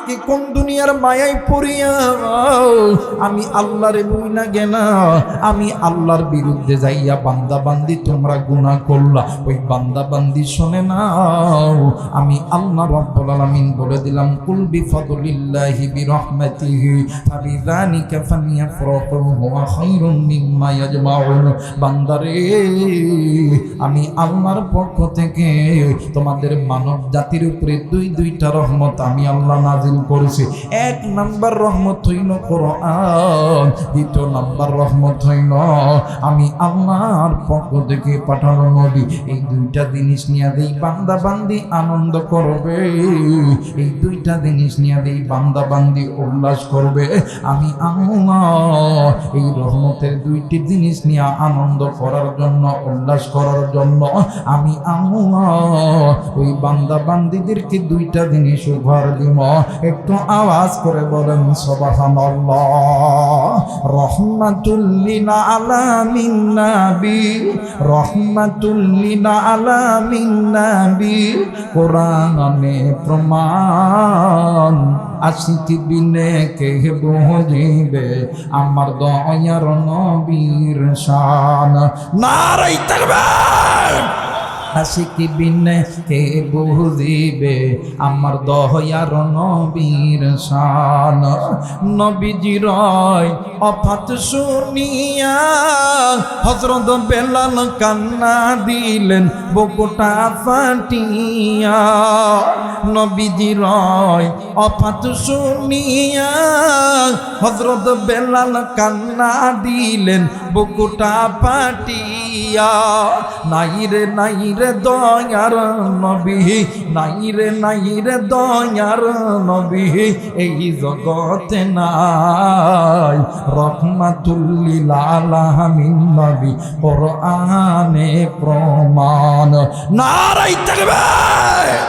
কি কোন দুনিয়ার মায়ায় পড়িয়া আমি আল্লাহরে বই না গেনা, আমি আল্লাহর বিরুদ্ধে যাইয়া বান্দা বান্দি তোমরা গুনাহ করলা। ওই বান্দা বান্দি শোনে নাও, আমি আল্লাহ রাব্বুল আলামিন বলে দিলাম কুল বিফাদলিল্লাহি বিরহমাতিহি ফাবিযালিকা ফালইফরাহু হুয়া খায়রুম মিম্মা ইয়াজমাউন। বান্দারে, আমি আল্লাহর পক্ষ থেকে তোমাদের মানব জাতির উপরে দুইটা রহমত আমি আল্লাহ নাজিল করেছি। এক নাম্বার রহমত হইল কোরআন, দ্বিতীয় নাম্বার রহমত হইল আমি আল্লাহর পক্ষ থেকে পাঠানো নবী। এই দুইটা জিনিস নিয়ে দেই বান্দা বান্দি আনন্দ করবে, এই দুইটা জিনিস নিয়ে দেই বান্দা বান্দি উল্লাস করবে। আমি আল্লাহ এই রহমতের দুইটি জিনিস নিয়ে আনন্দ করার জন্য, উল্লাস করার জন্য আমি আল্লাহ ওই বান্দা বান্দিদেরকে দুইটা জিনিস উপহার দিব। একটু আওয়াজ করে বলেন সুবহানাল্লাহ। রহমাতুল লিল আলামিন নবী, রহমাতুল লিল আলামিন নবী, কোরআনে প্রমাণ আশিক বিনে কে বুঝিবে আমার দয়ার নবীর শান। নারে তাকবীর। আশিক বিনে কে বুঝিবে আমার দয়ার নবীর শান। নবীজির অফাত শুনিয়া হযরত বেলাল কান্না দিলেন বুকটা ফাটিয়া। নবীজির অফাত শুনিয়া হযরত বেলাল কান্না দিলেন বুকটা ফাটিয়া। নাইরে নাইরে দয়ার নবী, নাইরে নাইরে দয়ার নবী এই জগতে নাই। রহমাতুল লিল আলামিন নবী কোরআনে প্রমাণ। নারে তাকবীর।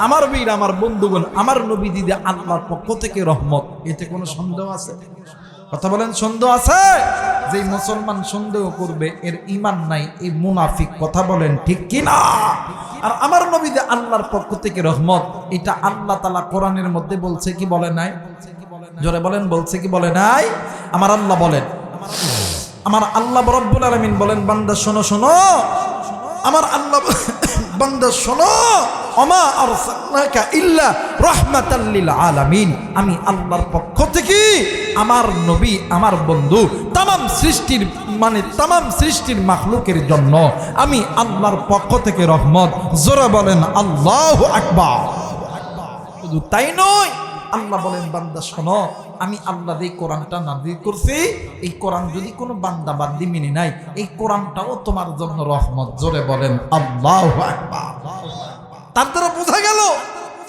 আমার বীর, আমার বন্ধুগণ, আমার নবী দিদি আল্লাহর পক্ষ থেকে রহমত, এতে কোনো সন্দেহ আছে? কথা বলেন, সন্দেহ আছে? যে মুসলমান সন্দেহ করবে এর ঈমান নাই, এই মুনাফিক। কথা বলেন ঠিক কি না? আর আমার নবী যে আল্লাহর পক্ষ থেকে রহমত, এটা আল্লাহ তাআলা কোরআনের মধ্যে বলছে কি বলে নাই? জোরে বলেন, বলছে কি বলে নাই? আমার আল্লাহ বলেন, আমার আল্লাহ রব্বুল আলামিন বলেন, বান্দা শোনো শোনো, আমার আল্লাহ বান্দা শোনো, ওমা আরসালনাকা ইল্লা রাহমাতাল লিল আলামিন। আমি আল্লাহর পক্ষ থেকে আমার নবী, আমার বন্ধু, তামাম সৃষ্টির তামাম সৃষ্টির মাখলুকের জন্য আমি আল্লাহর পক্ষ থেকে রহমত। জোরে বলেন আল্লাহু আকবার। শুধু তাই নয়, আল্লাহ বলেন বান্দা শোনো, আমি আল্লাহ এই কোরআনটা নাযিল করছি, এই কোরআন যদি কোনো বান্দা বান্দি মেনে নাই, এই কোরআনটাও তোমার জন্য রহমত। জোরে বলেন আল্লাহু আকবার। তার দ্বারা বোঝা গেল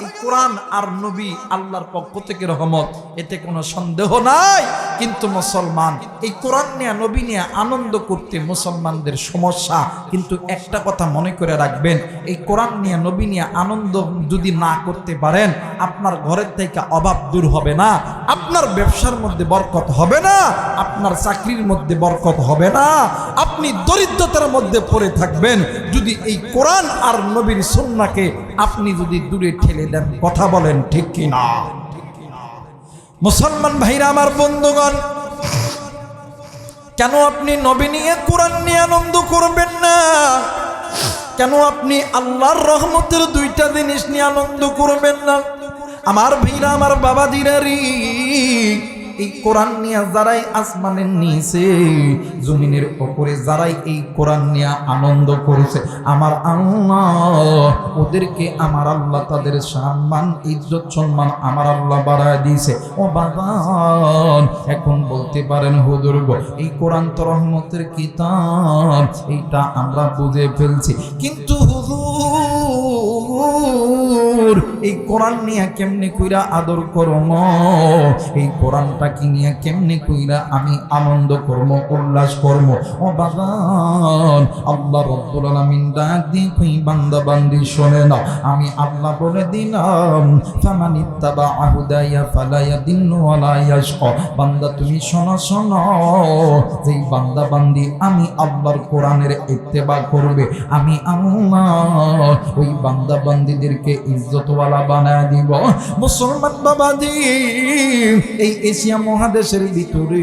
এই কোরআন আর নবী আল্লাহর পক্ষ থেকে রহমত, এতে কোনো সন্দেহ নাই। কিন্তু মুসলমান এই কোরআন নিয়ে, নবী নিয়ে আনন্দ করতে মুসলমানদের সমস্যা। কিন্তু একটা কথা মনে করে রাখবেন, এই কোরআন নিয়ে, নবী নিয়ে আনন্দ যদি না করতে পারেন, আপনার ঘরের থেকে অভাব দূর হবে না, আপনার ব্যবসার মধ্যে বরকত হবে না, আপনার চাকরির মধ্যে বরকত হবে না, আপনি দরিদ্রতার মধ্যে পড়ে থাকবেন যদি এই কোরআন আর নবীর সুন্নাহকে আপনি যদি দূরে ঠেলে দেন। কথা বলেন ঠিক কি না? মুসলমান ভাইরা, আমার বন্ধুগণ, কেন আপনি নবী নিয়ে, কোরআন নিয়ে আনন্দ করবেন না? কেন আপনি আল্লাহর রহমতের দুইটা জিনিস নিয়ে আনন্দ করবেন না? আমার ভাইরা, আমার বাবাজিরা রে, এই কোরআন নিয়ে যারাই আসমানের নিচে, জমিনের উপরে যারাই এই কোরআন নিয়ে আনন্দ করেছে, আমার আল্লাহ ওদেরকে, আমার আল্লাহ তাদের সম্মান, ইজ্জত, সম্মান আমার আল্লাহ বাড়ায় দিয়েছে। ও বাবান, এখন বলতে পারেন হুজুর গো, এই কোরআন তো রহমতের কিতাব, এইটা আমরা বুঝে ফেলছি, কিন্তু হুজুর এই কোরআন নিয়ে কেমনে কইরা আদর করম, এই কোরআনটা কি নিয়ে কেমনে কইরা আমি আনন্দ করব, উল্লাস করব? ও বাবান, আল্লাহ রাব্বুল আলামিন ডাক দিয়ে কই, বান্দা বান্দি শোনে না, আমি আল্লাহ বলে দিলাম, ফামানিত্তাবা হুদায়া ফালা ইয়াদিল্লু ওয়ালা ইয়াশকা। বান্দা তুমি শোনো শোনো, যেই বান্দা বান্দি আমি আল্লাহর কোরআনের ইত্তেবা করবে, আমি আল্লাহ ওই বান্দা বান্দিদেরকে ইজ্জতওয়ালা ওয়ালা বানায় দিব। মুসলমান বাবাজি, এই এশিয়া মহাদেশের ভিতরে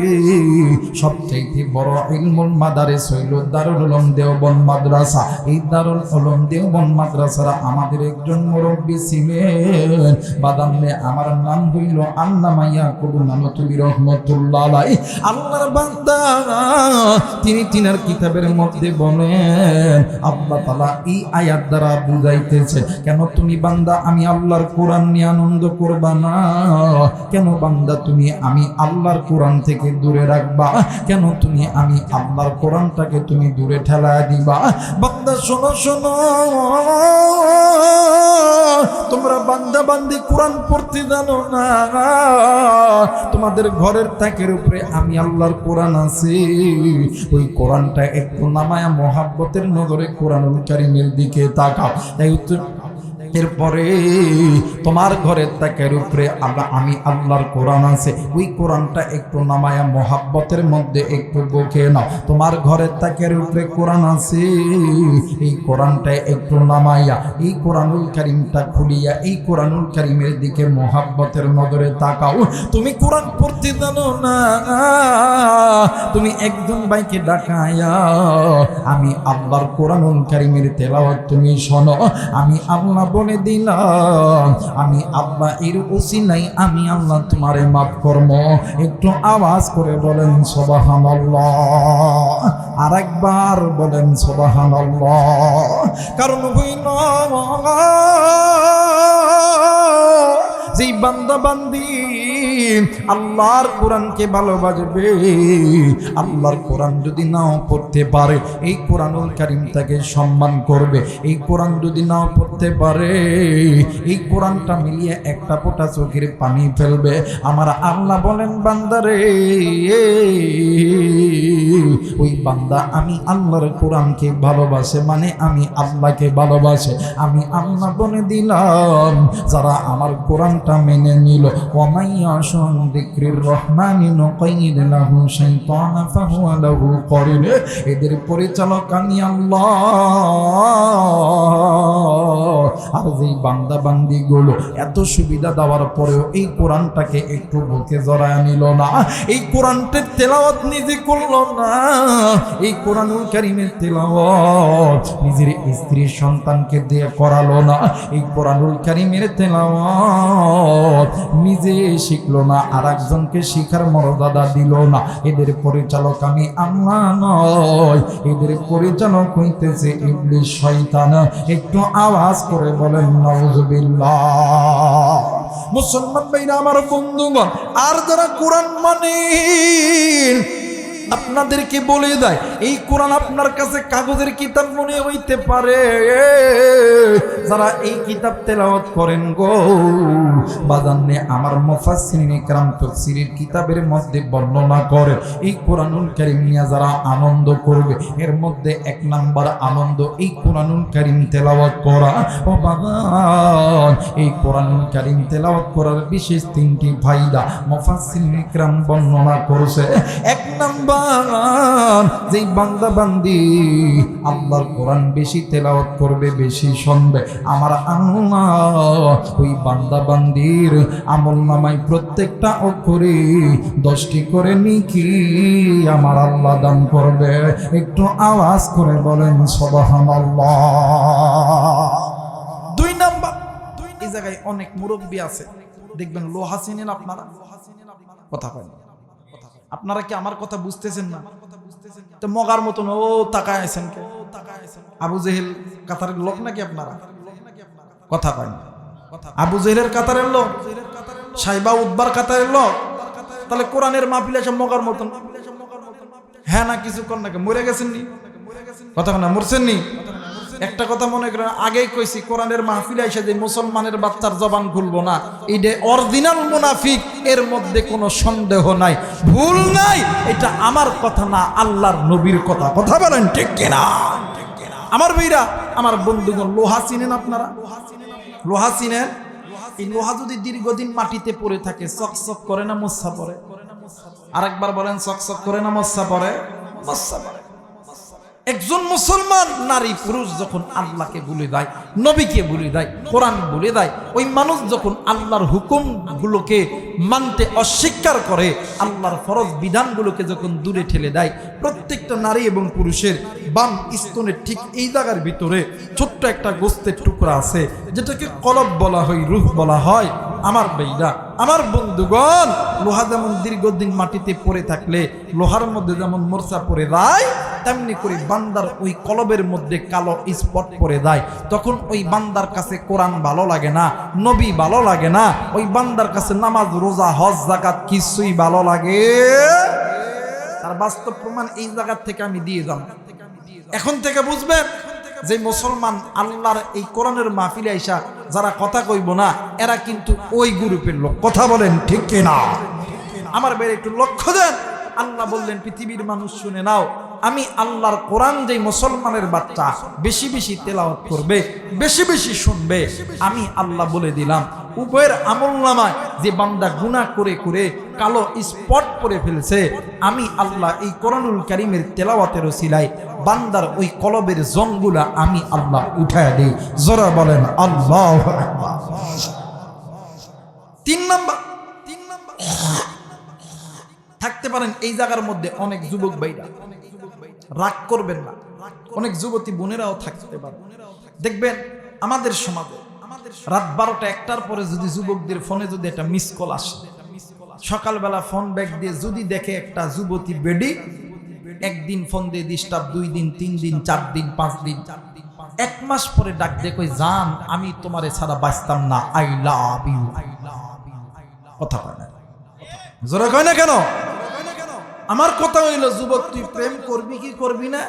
সবচেয়ে বড় ইলমুল মাদারিস হইল দারুল উলুম দেওবন্দ মাদ্রাসা। এই দারুল উলুম দেওবন্দ মাদ্রাসার আমাদের একজন মুরব্বী ছিলেন বাদামে, আমার নাম হইল আল্লামা ইয়াকুব নানতুবি রহমাতুল্লাহ আলাইহি। আল্লাহর বান্দা তিনি তিনার কিতাবের মধ্যে বলেন, আল্লাহ তাআলা এই আয়াত দ্বারা বুঝাইতেছে, কেন তুমি বান্দা আমি আল্লাহর কোরআন নিয়ে আনন্দ করবা না? কেন বান্দা তুমি আমি আল্লাহর কোরআন থেকে দূরে রাখবা? কেন তুমি আমি আল্লাহর কোরআনটাকে তুমি দূরে ঠেলায় দিবা? বান্দা শোনো শোনো, তোমরা বান্দা বান্দি কোরআন পড়তে জানো না? তোমাদের ঘরের তাকের উপরে আমি আল্লাহর কোরআন আছে, ওই কোরআনটা একটু নামায়া মহাব্বতের নজরে কোরআনুল কারীমের দিকে তাকাও। তাই এরপরে তোমার ঘরের তাকের উপরে আমি আল্লাহর কোরআন আছে, ওই কোরআনটা একটু নামায়া মহাব্বতের মধ্যে একটু বকে নাও। তোমার ঘরের তাকের উপরে কোরআন আছে, এই কোরআনটা একটু নামাইয়া এই কোরআনুল কারীমটা খুলিয়া এই কোরআনুল কারীমের দিকে মহাব্বতের নজরে তাকাও। তুমি কোরআন পড়তে জানো না, তুমি একজন ভাইকে ডাকায়া আমি আল্লাহর কোরআনুল কারীমের তেলাওয়াত তুমি শোনো। আমি আল্লাহ বলে দিলাম, আমি আল্লাহ এর উসিলাই আমি আল্লাহ তোমারে মাফ করব। একটু আওয়াজ করে বলেন সুবহানাল্লাহ, আরেকবার বলেন সুবহানাল্লাহ। কারণ হইল যেই বান্দা বান্দি আল্লাহর কোরআনকে ভালোবাসবে, আল্লাহর কোরআন যদি নাও পড়তে পারে এই কোরআনুল কারীম তাকে সম্মান করবে। এই কোরআন যদি নাও পড়তে পারে এই কোরআনটা মিলিয়ে একটা ফোঁটা চোখের পানি ফেলবে। আমার আল্লাহ বলেন বান্দারে, ওই বান্দা আমি আল্লাহর কোরআনকে ভালোবাসে মানে আমি আল্লাহকে ভালোবাসে। আমি আল্লাহ বলে দিলাম, যারা আমার কোরআনটা মেনে নিল, ওয়ামাইয়া যিকরির রহমানি নুকাইয়িদ লাহু শাইতানা ফাহুয়া লাহু করিন, এদের পরিচালক আমি আল্লাহ। আর যেই বান্দা বান্দি গুলো এত সুবিধা দেওয়ার পরেও এই কোরআনটাকে একটু বুকে জড়ায় নিল না, এই কোরআনটার তেলাওয়াত নিজে করলো না, এই কোরআনুল কারীমের তেলাওয়াত নিজের স্ত্রী সন্তানকে দিয়ে করালো না, এই কোরআনুল কারীমের তেলাওয়াত নিজে শিখলো না, আর একজনকে শিখার মর্যাদা দিল না, এদের পরিচালক আমি আল্লাহ নয়, এদের পরিচালক হইতেছে ইবলিস শয়তান। একটু আওয়াজ করে বলেন নাউযুবিল্লাহ। মুসলমান ভাইরা আমার বন্ধুগণ, আর যারা কোরআন মানে আপনাদেরকে বলে দেয় এই কোরআন আপনার কাছে কাগজের কিতাব মনে হইতে পারে, যারা এই কিতাব তেলাওয়াত করেন গো বাজানে, আমার মুফাসসিরিন ইকরাম তাফসীরের কিতাবের মধ্যে বর্ণনা করে এই কোরআনুল কারীম নিয়ে যারা আনন্দ করবে, এর মধ্যে এক নাম্বার আনন্দ এই কোরআনুল কারীম তেলাওয়াত করা। ও বাগান, এই কোরআনুল কারীম তেলাওয়াত করার বিশেষ তিনটি ফায়দা মুফাসসিরিন ইকরাম বর্ণনা করেছে। এক নাম্বার, যেই বান্দা বান্দি আল্লাহর কোরআন বেশি তেলাওয়াত করবে, বেশি শুনবে, আমার আল্লাহ ওই বান্দা বান্দির আমলনামায় প্রত্যেকটা অক্ষরে 10টি করে নেকি আমার আল্লাহ দান করবে। একটু আওয়াজ করে বলেন সুবহানাল্লাহ। 2 নাম্বার, এই জায়গায় অনেক মুরব্বী আছে দেখবেন লোহা চিনেন আপনারা, কথা বলেন আপনারা কি আমার কথা বুঝতেছেন না? তো মগার মতন ও তাকায় আছেন কে? আবু জেহেল কাতারের লোক নাকি আপনারা? কথা কয় না। আবু জেহেলের কাতারের লোক, সাইবা উদ্বার কাতারের লোক, তাহলে কোরআনের মাহফিলে এসে মগার মতন হ্যাঁ না কিছু কর নাকি? মরে গেছেন নি? কথা না, মরছেন নি? একটা কথা মনে করেন, আগেই কইছি কোরআনের মাহফিলে এসে যে মুসলমানের বাচ্চার জবান খুলবো না, এটা অরিজিনাল মুনাফিক, এর মধ্যে কোনো সন্দেহ নাই, ভুল নাই। এটা আমার কথা না, আল্লাহর নবীর কথা। কথা বলেন ঠিক কিনা? আমার ভাইরা, আমার বন্ধুগণ, লোহা চিনেন আপনারা? লোহা চিনেন? এই লোহা যদি দীর্ঘদিন মাটিতে পড়ে থাকে চকচক করে না মস্সা পড়ে? আরেকবার বলেন, চকচক করে না মস্সা পড়ে? মস্সা পড়ে। একজন মুসলমান নারী পুরুষ যখন আল্লাহকে ভুলে দেয়, নবীকে ভুলে দেয়, কোরআন ভুলে দেয়, ওই মানুষ যখন আল্লাহর হুকুমগুলোকে মানতে অস্বীকার করে, আল্লাহর ফরজ বিধানগুলোকে যখন দূরে ঠেলে দেয়, প্রত্যেকটা নারী এবং পুরুষের বাম স্তনের ঠিক এই জায়গার ভিতরে ছোট্ট একটা গোস্তের টুকরা আছে, যেটাকে কলব বলা হয়, রূহ বলা হয়। আমার ভাইরা, আমার বন্ধুগণ, লোহা যেমন দীর্ঘদিন মাটিতে পড়ে থাকলে লোহার মধ্যে যেমন মোর্চা পড়ে যায়, তেমনি করে বান্দার ওই কলবের মধ্যে কালো স্পট পড়ে যায়। তখন ওই বান্দার কাছে কোরআন ভালো লাগে না, নবী ভালো লাগে না, ওই বান্দার কাছে নামাজ, রোজা, হজ, যাকাত কিছুই ভালো লাগে। তার বাস্তব প্রমাণ এই জায়গা থেকে আমি দিয়ে যাব। এখন থেকে বুঝবেন যে মুসলমান আল্লাহর এই কোরআনের মাহফিলে আইসা যারা কথা কইব না, এরা কিন্তু ওই গ্রুপের লোক। কথা বলেন ঠিক কিনা? আমার বের একটু লক্ষ্য দেন। আল্লাহ বললেন, পৃথিবীর মানুষ শুনে নাও, আমি আল্লাহর কোরআন যে মুসলমানের বাচ্চা বেশি বেশি তেলাওয়াত করবে, বেশি বেশি শুনবে, আমি আল্লাহ বলে দিলাম উভয়ের আমলনামায় যে বান্দা গুনাহ করে করে কালো স্পট পরে ফেলছে, আমি আল্লাহ এই কোরআনুল কারীমের তেলাওয়াতের ওসিলায় বান্দার ওই কলবের জংগুলা আমি আল্লাহ উঠায় দেই। জোরে বলেন আল্লাহু আকবার। 3 নাম্বার থাকতে পারেন এই জায়গার মধ্যে অনেক যুবক ভাইরা, রাগ করবেন না, অনেক যুবতী বোনেরাও থাকতে পারে। দেখবেন আমাদের সমাজে রাত 12টা 1টার পরে যদি যুবকদের ফোনে যদি একটা মিস কল আসে, সকালবেলা ফোন ব্যাক দিয়ে যদি দেখে একটা যুবতী বেডি, একদিন ফোন দিয়ে ডিস্টার্ব, 2 দিন 3 দিন 4 দিন 5 দিন 1 মাস পরে ডাক দিয়ে কই, জান আমি তোমারে ছাড়া বাঁচতাম না, আই লাভ ইউ। কথা কয় না, জোরে কয় না কেন? আমার কথা হইল, যুবক তুই প্রেম করবি কি করবি না,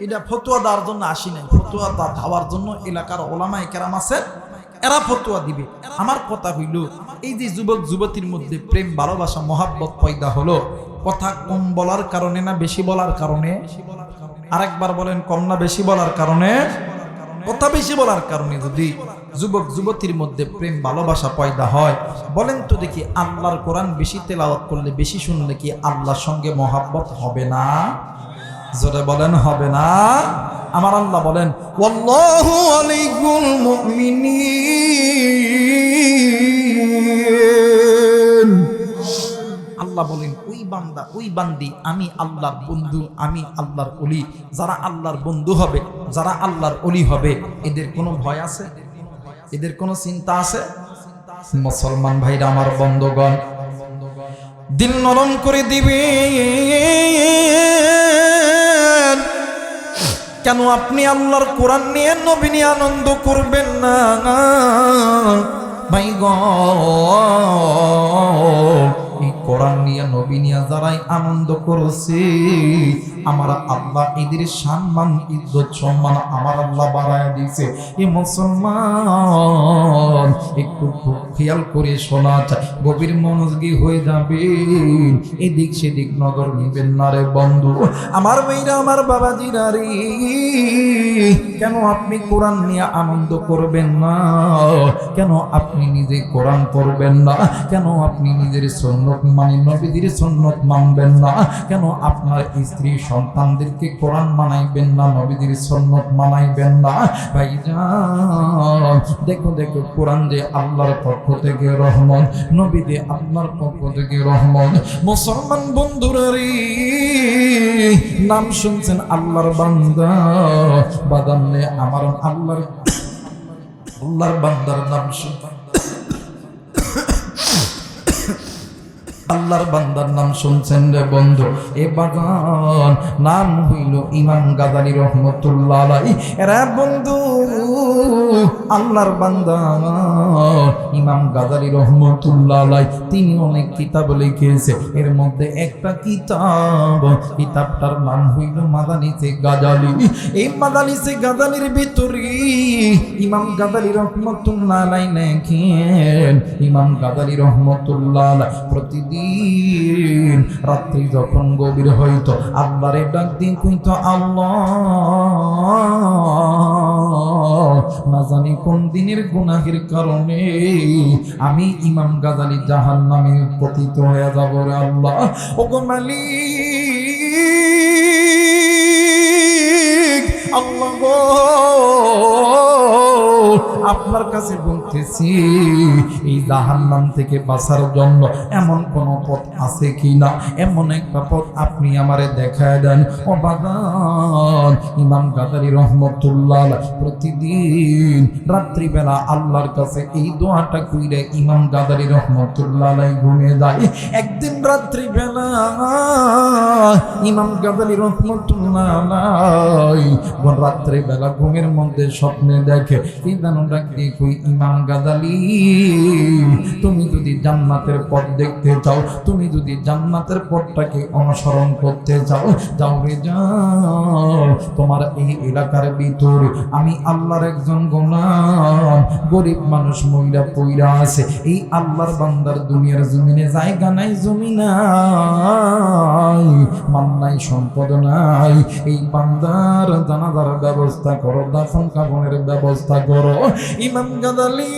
এটা ফতোয়া দেওয়ার জন্য আসি নাই। ফতোয়া দেওয়ার জন্য এলাকার ওলামায়ে কেরাম আছে, এরা ফতোয়া দিবে। আমার কথা হইল, এই যে যুবক যুবতীর মধ্যে প্রেম, ভালোবাসা, মহাব্বত পয়দা হলো, কথা কম বলার কারণে না বেশি বলার কারণে? আরেকবার বলেন, কম না বেশি বলার কারণে? কথা বেশি বলার কারণে যদি যুবক যুবতীর মধ্যে প্রেম ভালোবাসা পয়দা হয়, বলেন তো দেখি, আল্লাহর কোরআন বেশি তেলাওয়াত করলে, বেশি শুনলে কি আল্লাহর সঙ্গে মহাব্বত হবে না? জোরে বলেন হবে না? আমার আল্লাহ বলেন, ওয়াল্লাহু আলাইকুল মুমিনিন। আল্লাহ বলেন, ওই বান্দা, ওই বান্দি আমি আল্লাহর বন্ধু, আমি আল্লাহর ওলি। যারা আল্লাহর বন্ধু হবে, যারা আল্লাহর ওলি হবে, এদের কোনো ভয় আছে? এদের কোনো চিন্তা আছে? মুসলমান ভাইরা, আমার বন্ধুগণ, দিল নরম করে দিবে কেন? আপনি আল্লাহর কোরআন নিয়ে, নবী নিয়ে আনন্দ করবেন না? ভাই গো, এই কোরআন নিয়ে, নবী নিয়ে যারাই আনন্দ করছে, আমার আল্লাহ এদের সম্মান, ইজ্জত, সম্মান আমার আল্লাহ বাড়ায় দিয়েছে। এই মুসলমান একটু খুব খেয়াল করে শোনা চাই, গভীর মনোযোগী হয়ে যাবে, এদিক সেদিক নজর নিবেন না রে বন্ধু। আমার মেয়েরা, আমার বাবাজিরা রে, কেন আপনি কোরআন নিয়ে আনন্দ করবেন না? কেন আপনি নিজে কোরআন পড়বেন না? কেন আপনি নিজের সুন্নত মানে নবীদের সুন্নত মানবেন না? কেন আপনার স্ত্রী সন্তানদেরকে কোরআন মানাইবেন না, নবীদের সুন্নত মানাইবেন না? ভাইজান, দেখো দেখো, কোরআন যে আল্লাহর পক্ষ থেকে রহমত, নবী যে আপনার পক্ষ থেকে রহমত। মুসলমান বন্ধুরা রে, নাম শুনছেন আল্লাহর বান্দা, বাদান্নে আমার আল্লাহর বান্দার নাম শুনছেন, আল্লাহর বান্দার নাম শুনছেন রে বন্ধু। এ বাগান নাম হইল ইমাম গাজালি রহমতুল্লাহ আলাইহি। এরা বন্ধু আল্লাহর বান্দা ইমাম গাজালি রহমতুল্লাহ আলাইহি, তিনি অনেক কিতাব লিখেছে। এর মধ্যে একটা কিতাবটার নাম হইল মাদানিসে গাজালি। এই মাদানিসে গাজালির ভিতরে ইমাম গাজালি রহমতুল্লাহ আলাইহি লেখেন, ইমাম গাজালি রহমতুল্লাহ আলাইহি প্রতিদিন রাত্রি যখন গভীর হইতো, আল্লাহরে ডাক দিন কইতো, আল্লাহ, না জানি কোন দিনের গুনাহের কারণে আমি ইমাম গাজালি জাহান্নামে পতিত হয়ে যাব রে আল্লাহ। ওগো মালিক, আল্লাহ গো, আপনার কাছে বলতেছি এই জাহান্নাম থেকে বাঁচার জন্য এমন কোন পথ আছে কিনা, এমন একটা পথ আপনি আমারে দেখায় দেন। ও বাগান ইমাম গাদারি রহমতুল্লাহ প্রতিদিন রাত্রিবেলা আল্লাহর কাছে এই দোয়াটা কইরে ইমাম গাদারি রহমতুল্লাহ ঘুমিয়ে যায়। একদিন রাত্রিবেলা ইমাম গাদারি রহমতুল্লাহ রাত্রিবেলা ঘুমের মধ্যে স্বপ্নে দেখে কি জানো ডাক দিয়ে কই, ইমাম গাদালি তুমি যদি জান্নাতের পথ দেখতে চাও, তুমি যদি জান্নাতের পথটাকে অনুসরণ করতে চাও, যাও রে যাও। তোমার এই এলাকার ভিতরে আমি আল্লাহর একজন গোলাম, গরিব মানুষ মহিলা পইরা আছে, এই আল্লাহর বান্দার দুনিয়ার জমিনে জায়গা নাই, জমি নাই, মান নাই, সম্পদ নাই, এই বান্দার জানাজার ব্যবস্থা করো, দাফন কাফনের ব্যবস্থা করো। ইমাম গাদালি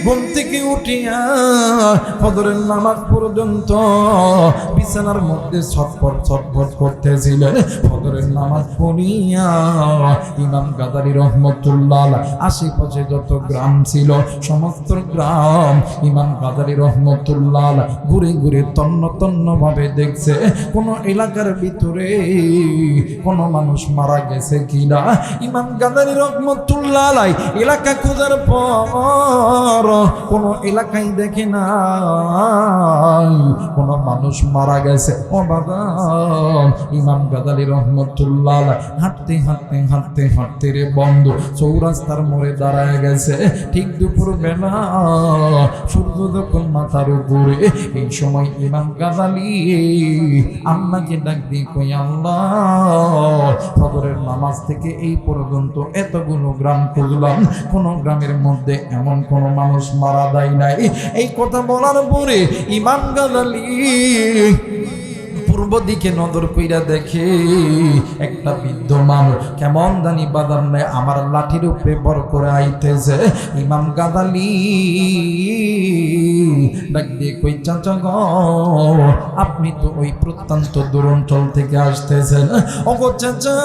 ঘুম থেকে উঠিয়া ফজরের নামাজ পর্যন্ত বিছানার মধ্যে ছটফট করতেছিলেন। ফজরের নামাজ পড়িয়া ইমাম গাদারি রহমতুল্লাহ আশেপাশে যত গ্রাম ছিল সমস্ত গ্রাম ইমাম গাদারি রহমতুল্লাহ ঘুরে ঘুরে তন্ন তন্ন ভাবে দেখছে কোন এলাকার ভিতরে কোন মানুষ মারা গেছে কিনা। ইমাম গাদারি রহমতুল্লাহ এলাকা খোঁজার পর কোন এলাকায় দেখে না কোন মানুষ মারা গেছে। ও বাবা, ইমাম গাদালি রহমতুল্লাহ হাঁটতে হাঁটতে হাঁটতে হাঁটতে রে বন্ধু চৌরাস্তার মোড়ে দাঁড়ায় গেছে। ঠিক দুপুর বেলা সূর্য যখন মাথার উপরে, এই সময় ইমাম গাদালি আল্লাহকে ডাক দিয়ে কই, আল্লাহ ফজরের নামাজ থেকে এই পর্যন্ত এতগুলো গ্রাম খুঁজলাম, কোন গ্রামের মধ্যে এমন কোন মানুষ মারা যায় নাই। এই কথা বলার পরে ইমাম গাদালি পূর্ব দিকে নজর কইরা দেখে একটা বৃদ্ধ মানুষ কেমন জানি বাদাম নেয় আমার লাঠির উপরে বর করে আইতেছে। ইমাম গাদালি ডাক দিয়ে কই, চাচা গো আপনি তো ওই প্রত্যন্ত দূর অঞ্চল থেকে আসতেছেন। ওগো চাচা,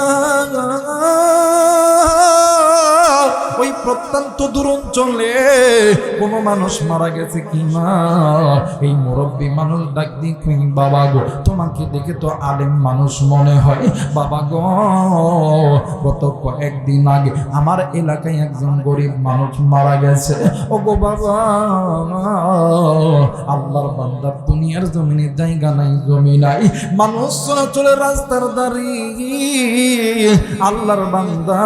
ওই প্রত্যন্ত দূর অঞ্চলে কোনো মানুষ মারা গেছে কিনা? এই মুরব্বী মানুষ ডাক দিয়ে কই, বাবা গো তোমাকে দেখে তো আলেম মানুষ মনে হয়। বাবা গো গত কয়েকদিন আগে আমার এলাকায় একজন গরিব মানুষ মারা গেছে। ও গো বাবা, আল্লাহর বান্দা দুনিয়ার জমিনে জায়গা নাই, জমি নাই, মানুষ চলাচলের রাস্তার দাঁড়িয়ে আল্লাহর বান্দা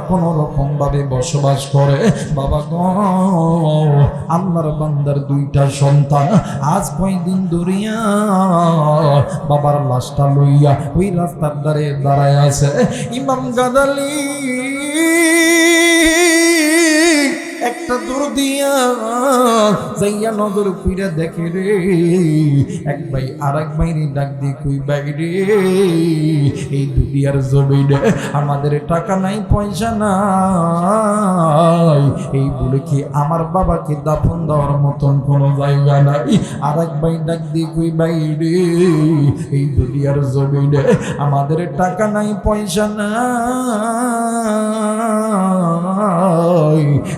কোন রকম ভাবে বসবাস করে। বাবা গো আল্লাহর বান্দার দুইটা সন্তান আজ কয়দিন ধরিয়া বাবার লাশটা লইয়া ওই রাস্তার ধারে দাঁড়ায় আছে। ইমাম গাদালি একটা দূর দিয়া যাইয়া নজর কইরা দেখে রে এক ভাই আর এক ভাইরে ডাক দিয়ে কই, ভাই রে এই দুনিয়ার জমিনে আমাদের টাকা নাই, পয়সা নাই, এই বলে কি আমার বাবাকে দাফন দেওয়ার মতন কোনো জায়গা নাই। আর এক ভাই ডাক দিয়ে কই, ভাই রে এই দুনিয়ার জমিনে আমাদের টাকা নাই, পয়সা নাই,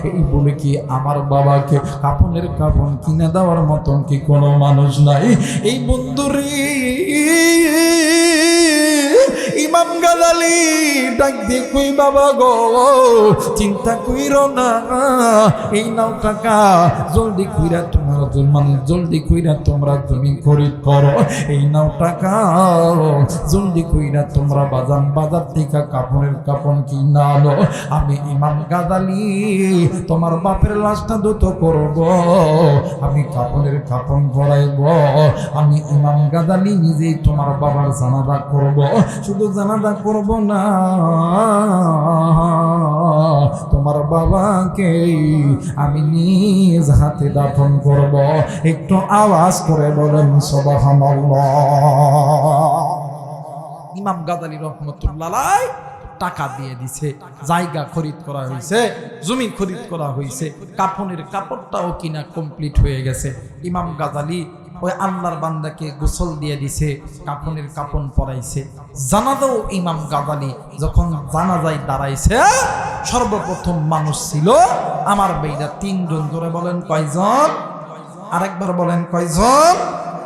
এই বলে কি আমার বাবাকে কাপনের কাপন কিনে দেওয়ার মতন কি কোনো মানুষ নাই। এই বন্ধুরে ইমাম গাদালি ডাক দিয়ে কই, বাবা গো চিন্তা কইরো না, এই নাও টাকা, জলদি কইরা তোমার মানুষ জলদি কইরা তোমরা জমি খরিদ করো, এই নাও টাকা, জলদি কইরা তোমরা বাজার থেকে কাপনের কাপন কিনা আনো। আমি ইমাম গাদালি তোমার বাপের লাশটা দ্রুত করব, আমি কাপনের কাপন ভরাইব, আমি ইমাম গাদালি নিজেই তোমার বাবার জানাজা করব। শুধু জানাজা করব না, তোমার বাবাকে আমি নিজ হাতে দাফন করব। একটু আওয়াজ করে বলেন সুবহানাল্লাহ। ইমাম গাদালি রহমতুল্লাহ টাকা দিয়ে দিছে, জায়গা খরিদ করা হয়েছে, জমি খরিদ করা হয়েছে, কাফনের কাপড়টাও কিনা কমপ্লিট হয়ে গেছে। ইমাম গাদালি ওই আল্লাহর বান্দাকে গোসল দিয়ে দিছে, কাফনের কাফন পরাইছে। জানাজাও ইমাম গাজালি যখন জানাজায় দাঁড়াইছে, সর্বপ্রথম মানুষ ছিল আমার বেইরা 3 জন। জোরে বলেন কয়জন? আরেকবার বলেন কয়জন?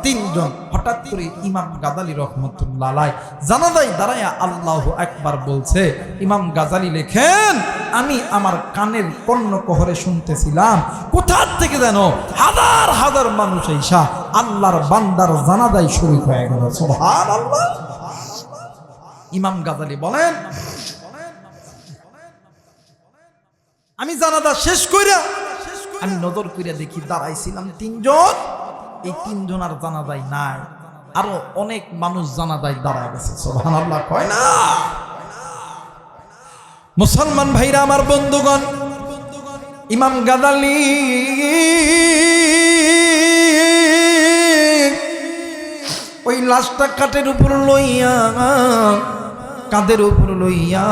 3 জন। হঠাৎ করে ইমাম গাজালি রহমতুল্লাহ আলাইহি জানাজায় দাঁড়ায়া আল্লাহু আকবার বলছে। ইমাম গাজালি লেখেন, আমি আমার কানের কর্ণকহরে শুনতেছিলাম কোথা থেকে যেন হাজার হাজার মানুষ এসা আল্লাহর বান্দার জানাজায় শরীক হয়ে গেল। সুবহানাল্লাহ। ইমাম গাজালি বলেন, আমি জানাজা শেষ কইরা আমি নজর কইরা দেখি দাঁড়াইছিলাম 3 জন। এই 3 জন আর জানাজায় নাই, আরো অনেক মানুষ জানাজায় দাঁড়ায় গেছে। সুবহানাল্লাহ কয় না? মুসলমান ভাইরা আমার, বন্ধুগণ, ইমাম গাজালি ওই লাশটা কাঠের উপর লইয়া, কাঁধের উপর লইয়া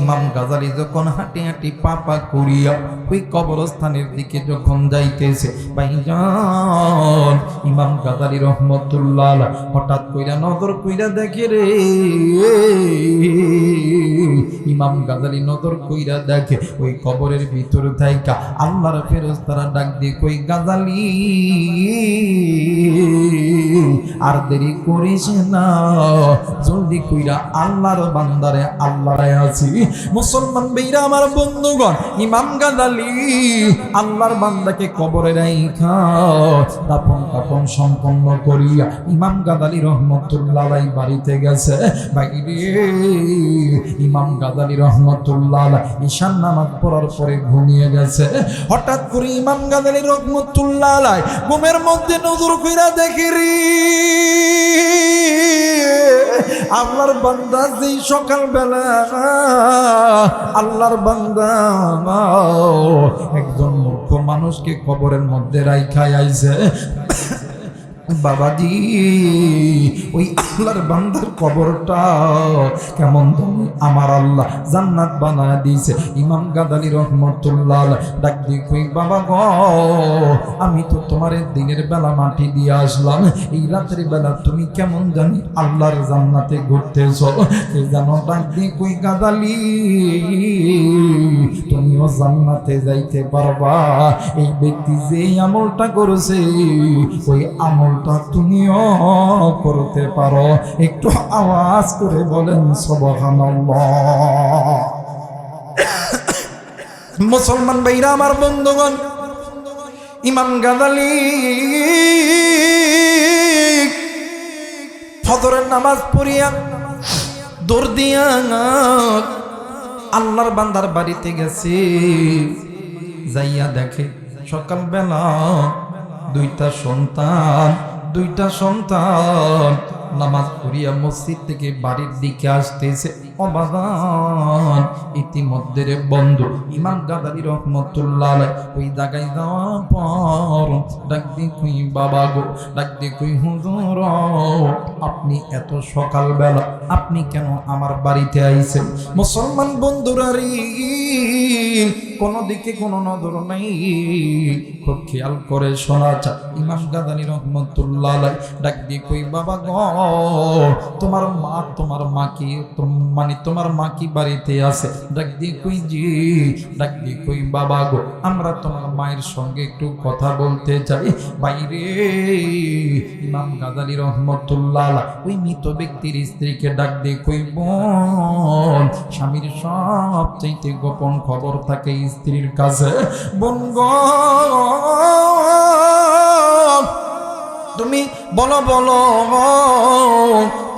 ইমাম গাজালি যখন হাঁটি হাঁটি পা করিয়া ওই কবরস্থানের দিকে যখন যাইতেছে, ভাইজান ইমাম গাজালি রহমতুল্লাহ আলাইহি হঠাৎ কইরা নজর কইরা দেখে রে, ইমাম গাজালি নজর কইরা দেখে ওই কবরের ভিতর থাইকা আল্লাহর ফেরেশতারা ডাক দিয়ে কই, গাজালি আর দেরি করিস না, জলদি কইরা আল্লাহর বান্দারে আল্লাহরে আছি। মুসলমান ভাইরা আমার, বন্ধুগণ, ইমাম গাজালি আল্লাহর বান্দাকে কবরে রাইখা দাফন কাফন সম্পন্ন করিয়া ইমাম গাজালি রহমতুল্লাহ আলাইহি বাড়িতে গেছে। বাইরে ইমাম গাজালি রহমতুল্লাহ আলাইহি ঈশান নামাজ পড়ার পরে ঘুমিয়ে গেছে। হঠাৎ করে ইমাম গাজালি রহমতুল্লাহ আলাইহি ঘুমের মধ্যে নজর কইরা দেখি রে, আল্লাহর বান্দা যেই সকালবেলা আল্লাহর বান্দা একজন মূর্খ মানুষকে কবরের মধ্যে রাইখা আইছে। বাবাজি, ওই আল্লাহর বান্দার কবরটা কেমন জানি আমার আল্লাহ জান্নাত বানায় দিয়েছে। ইমাম গাজালি রহমতুল্লাহ আলাইহি ডাক দিয়ে কই, বাবা গো, আমি তো তোমার দিনের বেলা মাটি দিয়ে আসলাম, এই রাতের বেলা তুমি কেমন জানি আল্লাহর জান্নাতে ঘুরতেছো। এই জানো ডাক দিয়ে কই, গাজালি তুমিও জান্নাতে যাইতে পারবা। এই ব্যক্তি যে আমলটা করেছে ওই আমল তুমিও করতে পারো। একটু আওয়াজ করে বলেন সুবহানাল্লাহ। মুসলমান ভাইরা আমার, বন্ধুগণ, ইমাম গাজালি ফজরের নামাজ পড়িয়া দৌড় দিয়া আল্লাহর বান্দার বাড়িতে গেছে। যাইয়া দেখে সকালবেলা দুইটা সন্তান নামাজ পড়িয়া মসজিদ থেকে বাড়ির দিকে আসতেছে। অবাদান ইতিমধ্যে রে বন্ধু, ইমাম গাজালি রহমতুল্লাহ আলাইহি ওই জায়গায় যাওয়ার পর ডাক দিয়ে কই, বাবা গো, ডাক দিয়ে কই, হুজুর আপনি এত সকালবেলা আপনি কেন আমার বাড়িতে আইছেন? মুসলমান বন্ধুরা রে, কোনো দিকে কোনো নজর নাই, খুব খেয়াল করে শোনা যায়। ইমাম গাজালি রহমতুল্লাহ আলাইহি ডাক দিয়ে কই, বাবা গো, তোমার মা কি মানে তোমার মা কি বাড়িতে আছে? ডাক দিয়ে কই, জি। ডাক দিয়ে কই, বাবা গো, আমরা তোমার মায়ের সঙ্গে একটু কথা বলতে চাই। বাইরে ইমাম গাজালি রহমতুল্লাহ আলাইহি ওই মৃত ব্যক্তির স্ত্রীকে ডাক দিয়ে কই, বোন, স্বামীর সবচাইতে গোপন খবর থাকে স্ত্রীর কাছে। বোন গো, তুমি বলো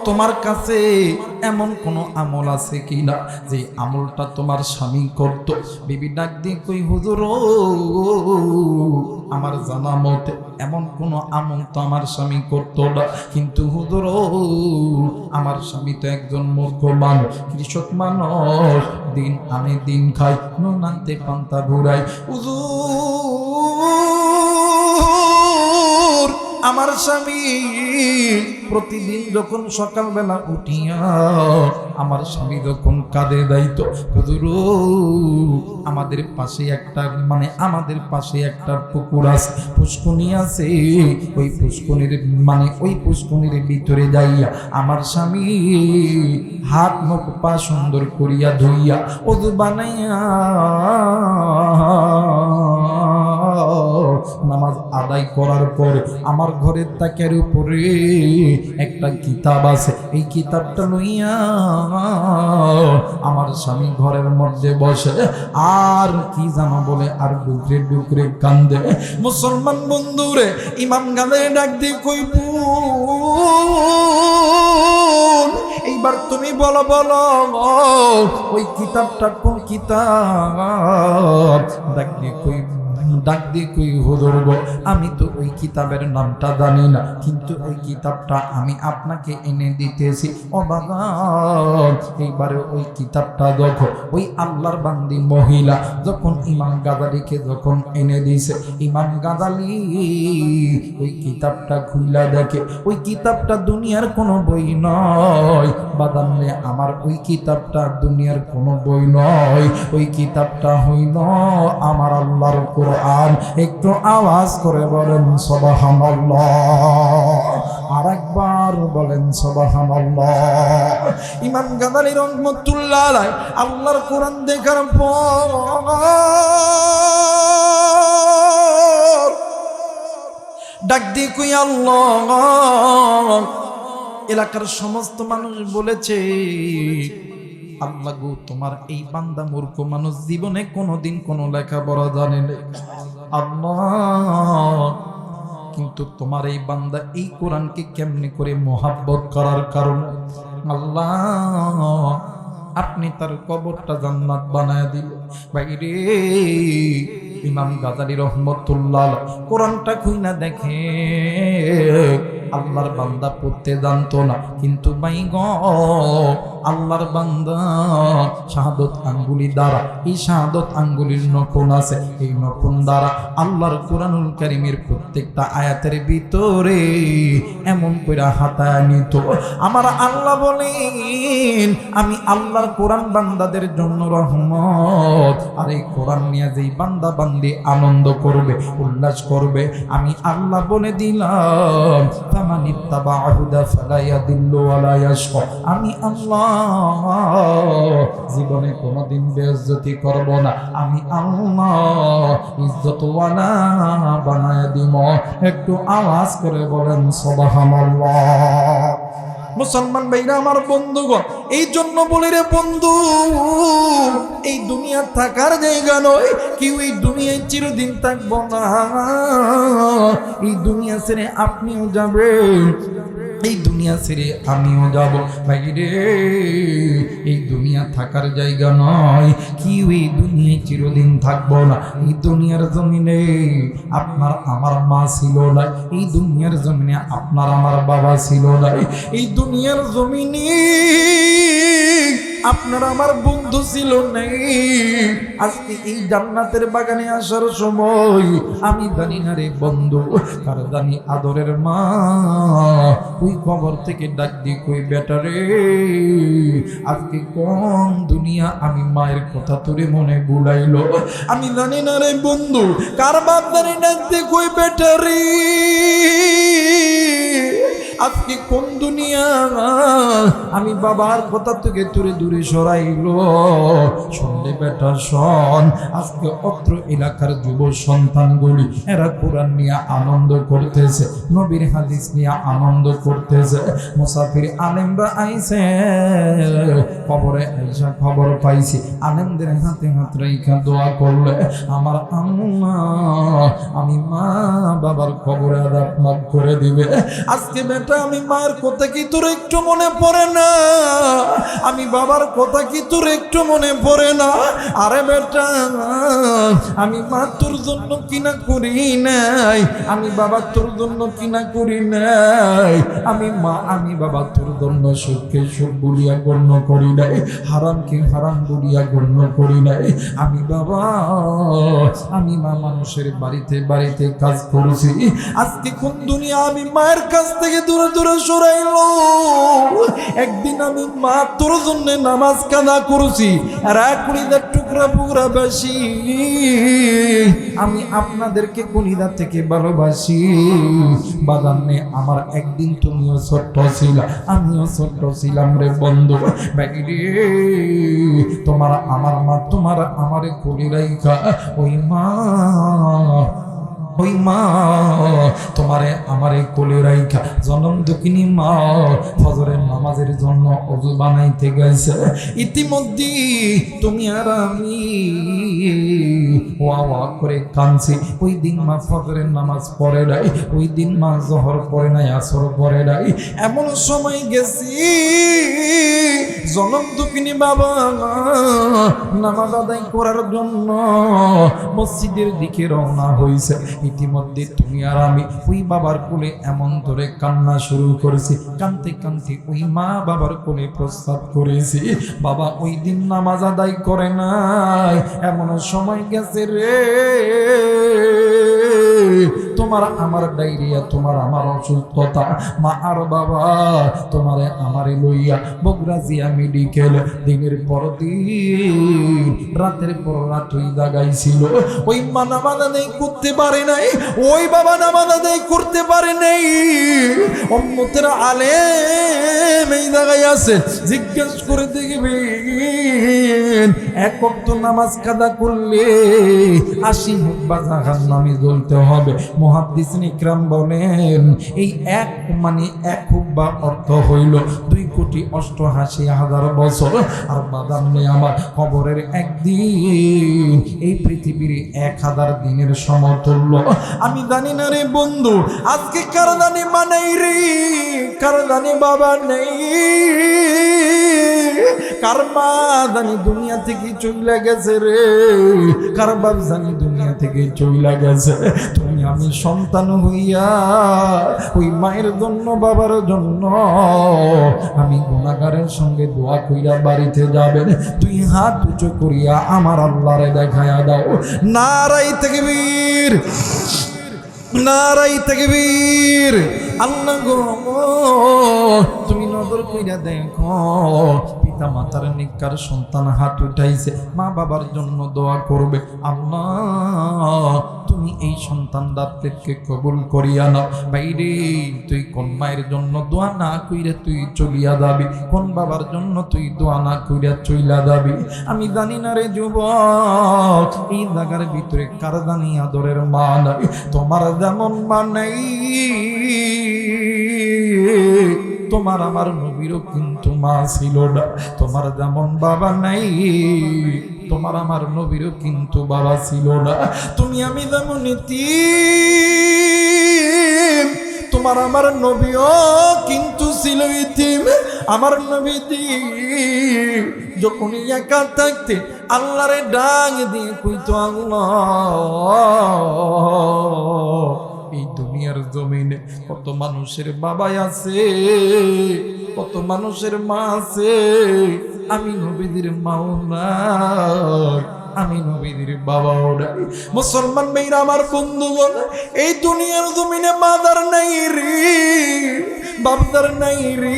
তোমার কাছে এমন কোন আমল আছে কিনা যে আমলটা তোমার স্বামী করত? বিবি ডাক দিয়ে কই, হুজুর আমার জানা মতে এমন কোন আমল তো আমার স্বামী করতো না, কিন্তু হুজুর আমার স্বামী তো একজন মূর্খ মানুষ, কৃষক মানুষ, দিন আনে দিন খায়, নুন আনতে পান্তা ঘুরায়। হুজুর আমার স্বামী প্রতিদিন যখন সকালবেলা উঠিয়া আমার স্বামী যখন কাঁদে যাইতো, হুজুর আমাদের পাশে একটা আমাদের পাশে একটা পুকুর আছে, পুষ্কুনি আছে, ওই পুষ্কুনির ভিতরে যাইয়া আমার স্বামী হাত মুখ পা সুন্দর করিয়া ধুইয়া ওযু বানাইয়া নামাজ আদায় করার পর আমার ঘরের তাকের উপরে একটা কিতাব আছে, এই কিতাবটা লইয়া আমার স্বামী ঘরের মধ্যে বসে আর কি জানো বলে আর ডুকরে ডুকরে কান্দে। মুসলমান বন্ধুরে, ইমাম গাজালি ডাক দিয়ে কইব, এইবার তুমি বলো ওই কিতাবটা কোন কিতাব? ডাক দিয়ে কই হুজুর গো, আমি তো ওই কিতাবের নামটা জানি না, কিন্তু ওই কিতাবটা আমি আপনাকে এনে দিতেছি। ও বাবা, এইবারে ওই কিতাবটা যখন ওই আল্লাহর বান্দি মহিলা যখন ইমাম গাজালিকে যখন এনে দিয়েছে, ইমাম গাজালি ওই কিতাবটা খুইলা দেখে, ওই কিতাবটা দুনিয়ার কোনো বই নয় বাদান্নে, আমার ওই কিতাবটা দুনিয়ার কোনো বই নয়, ওই কিতাবটা হইল আমার আল্লাহর কোরআন। একটু আওয়াজ করে বলেন সুবহানাল্লাহ, আরেকবার বলেন সুবহানাল্লাহ। ইমাম গাজালি রাহমাতুল্লাহ আলাইহি আল্লাহর কোরআন দেখার পর ডাক দিয়ে কই, আল্লাহ, এলাকার সমস্ত মানুষ বলেছে, আল্লাহ গো, তোমার এই বান্দা মূর্খ মানুষ, জীবনে কোনোদিন কোনো লেখাপড়া জানে না আল্লাহ, কিন্তু তোমার এই বান্দা এই কোরআনকে কেমনে করে মোহাব্বত করার কারণে আল্লাহ আপনি তার কবরটা জান্নাত বানায় দিলে। বাইরে ইমাম গাজালি রহমতুল্লাহ কোরআনটা খুইনা দেখে, আল্লাহর বান্দা পড়তে জানতো না, কিন্তু ভাই গো, আল্লাহর বান্দা শাহাদত আঙ্গুলি দ্বারা, এই শাহাদত আঙ্গুলির নখন আছে, এই নখন দ্বারা আল্লাহর কোরআনুল কারীমের প্রত্যেকটা আয়াতের ভিতরে এমন করে হাতায় নিত। আমার আল্লাহ বলেন, আমি আল্লাহর কোরআন বান্দাদের জন্য রহমত, আর এই কোরআন নিয়ে যেই বান্দা বান্দি আনন্দ করবে, উল্লাস করবে, আমি আল্লাহ বলে দিলাম, ফামানিত্তাবা হুদা ফালা ইয়াদিল্লু ওয়ালা ইয়াশকা, আমি আল্লাহ জীবনে কোনোদিন বেইজ্জতি করব না, আমি আল্লাহ ইজ্জতওয়ালা বানায় দিব। একটু আওয়াজ করে বলেন সুবহানাল্লাহ। মুসলমান ভাইরা আমার বন্ধুগণ, এই জন্য বলি রে বন্ধু, এই দুনিয়া থাকার জায়গা নয়, কেউ এই দুনিয়ায় চিরদিন থাকবো না, এই দুনিয়া ছেড়ে আপনিও যাবেন, এই দুনিয়া ছেড়ে আমিও যাব। ভাইরে, এই দুনিয়া থাকার জায়গা নয়, কেউ এই দুনিয়ায় চিরদিন থাকবো না। এই দুনিয়ার জমিনে আপনার আমার মা ছিল না, এই দুনিয়ার জমিনে আপনার আমার বাবা ছিল না, এই দুনিয়ার জমিনে আপনার আমার বন্ধু ছিল নাই। আজকে এই জান্নাতের বাগানে আসার সময় আমি জানি না রে বন্ধু, কার জানি আদরের মা ওই কবর থেকে ডাক দিয়ে কই, বেটা রে, আজকে কোন দুনিয়া আমি মায়ের কথা তোরে মনে বুলাইলো। আমি জানি না রে বন্ধু, কার বাপ জানি ডাক দিয়ে কই, বেটা রে, আজকে কোন দুনিয়া আমি বাবার কথা থেকে তোরে দূরে সরাইল। শুনলে বেটা শোন, আজকে অত্র এলাকার যুব সন্তানগুলি এরা কোরআন নিয়ে আনন্দ করতেছে, নবীর হাদিস নিয়ে আনন্দ করতেছে। মুসাফির আলেমরা আইছে, কবরে আইসা খবর পাইছি, আলেমদের হাতে হাত রেখা দোয়া করলে আমার আম্মা, আমি মা বাবার কবরে আযাব মাফ করে দিবে। আজকে বেটা আমি মায়ের কথা কি তোর একটু মনে পড়ে না? আমি বাবার কথা কি তোর একটু মনে পড়ে না? আরে বেটা আমি মা তোর জন্য কিনা করি নাই, আমি বাবা তোর জন্য কিনা করি নাই, আমি মা আমি বাবা তোর জন্য সুখকে সুখ বলিয়া গণ্য করি নাই, হারামকে হারাম বলিয়া গণ্য করি নাই। আমি বাবা আমি মা মানুষের বাড়িতে বাড়িতে কাজ করেছি, আজকে কোন দুনিয়া আমি মায়ের কাছ থেকে দূরে দূরে সরাইল। একদিন আমি মা তোর জন্য নামাজ কাদা করেছি, আর এক কলিদার টুকরা পুকরা বাসি আমি আপনাদেরকে কলিদা থেকে ভালোবাসি। বাদান্নে আমার একদিন তুমিও ছোট্ট ছিল, আমিও ছোট্ট ছিলাম রে বন্ধু। ব্যাগিরে তোমার আমার মা তোমার আমারে কোলে রাইখা ওই মা তোমারে আমারে কোলে রাইখা জনম দুঃখিনী মা ফজরের নামাজের জন্য ওযু বানাইতে গেছে। ইতিমধ্যে তুমি আর আমি ওয়া ওয়া করে কাঁদছি। ওই দিন মা ফজরের নামাজ পড়ে নাই, ওই দিন মা জোহর পড়ে নাই, আসর পড়ে নাই। এমন সময় গেছি জনম দুঃখিনী বাবা নামাজ আদায় করার জন্য মসজিদের দিকে রওনা হয়েছে। ইতিমধ্যে তুমি আর আমি ওই বাবার কোলে এমন ধরে কান্না শুরু করেছি, কাঁদতে কাঁদতে ওই মা বাবার কোলে প্রস্তাব করেছি। বাবা ওই দিন নামাজ আদায় করে নাই, এমন সময় গেছে রে তোমার আমার ডায়রিয়া, তোমার আমার অসুস্থতা, মা আর বাবা তোমারে আমারে লইয়া বগুড়া জিয়া মেডিকেল দিনের পর দিন রাতের পর রাত ওই জায়গায় ছিল। ওই মা নামাজ আদায় করতে পারে নাই, ওই বাবা নামাজ আদায় করতে পারে নাই। উম্মতের আলেম এই জায়গায় আছে, জিজ্ঞেস করে দেখবেন এক ওয়াক্ত নামাজ কাদা করলে 80 হুব্বা জাহান্নামে জ্বলতে হবে। মুহাদ্দিসিন ইকরাম বলেন এই এক মানে এক হুব্বা অর্থ হইল 2,88,000 বছর। আর বাদামে আমার কবরের একদিন এই পৃথিবীর 1000 দিনের সমতুল্য। আমি জানি না রে বন্ধু আজকে কার জানি মা নাই রে, কার জানি বাবা নেই, কার মা জানি দুনিয়া থেকে চলে গেছে রে, কার বাপ জানি দুনিয়া থেকে চলে গেছে। তুমি আমি সন্তান হইয়া ওই মায়ের জন্য বাবার জন্য আমি গুনাহগারের সঙ্গে দোয়া কইরা বাড়িতে যাবেন। তুই হাত উঁচু করিয়া আমার আল্লাহরে দেখায়া দাও। নারায়ে তাকবীর, নারায়ে তাকবীর। আল্লাহ গো তুমি নজর কইরা দেখো পিতা মাতার নিকার সন্তান হাত উঠাইছে, মা বাবার জন্য দোয়া করবে। আল্লাহ তুমি এই সন্তান দাঁতকে কবুল করিয়া নাও। বাইরে তুই কোন মায়ের জন্য দোয়া না কইরে তুই চলিয়া যাবি, কোন বাবার জন্য তুই দোয়া না কইরা চইলা যাবি। আমি জানি না রে যুবক এই জায়গার ভিতরে কার জানি আদরের মা নাই। তোমার যেমন মা নাই তোমার আমার নবীরও কিন্তু মা ছিল না। তোমার যেমন বাবা নাই তোমার আমার নবীরও কিন্তু বাবা ছিল না। তুমি আমি যেমন ইতিম তোমার আমার নবীও কিন্তু ছিল ইতিম। আমার নবী যখন একা থাকতে আল্লাহরে ডাক দিয়ে কইতো আল্লাহ এই দুনিয়ার জমিনে কত মানুষের বাবা আছে, কত মানুষের মা আছে, আমি নবীদের মাও নাই, আমি নবীদের বাবাও নাই। মুসলমান ভাইরা আমার বন্ধুগণ এই দুনিয়ার জমিনে মাদার নাই রে, বাপদার নাই রে,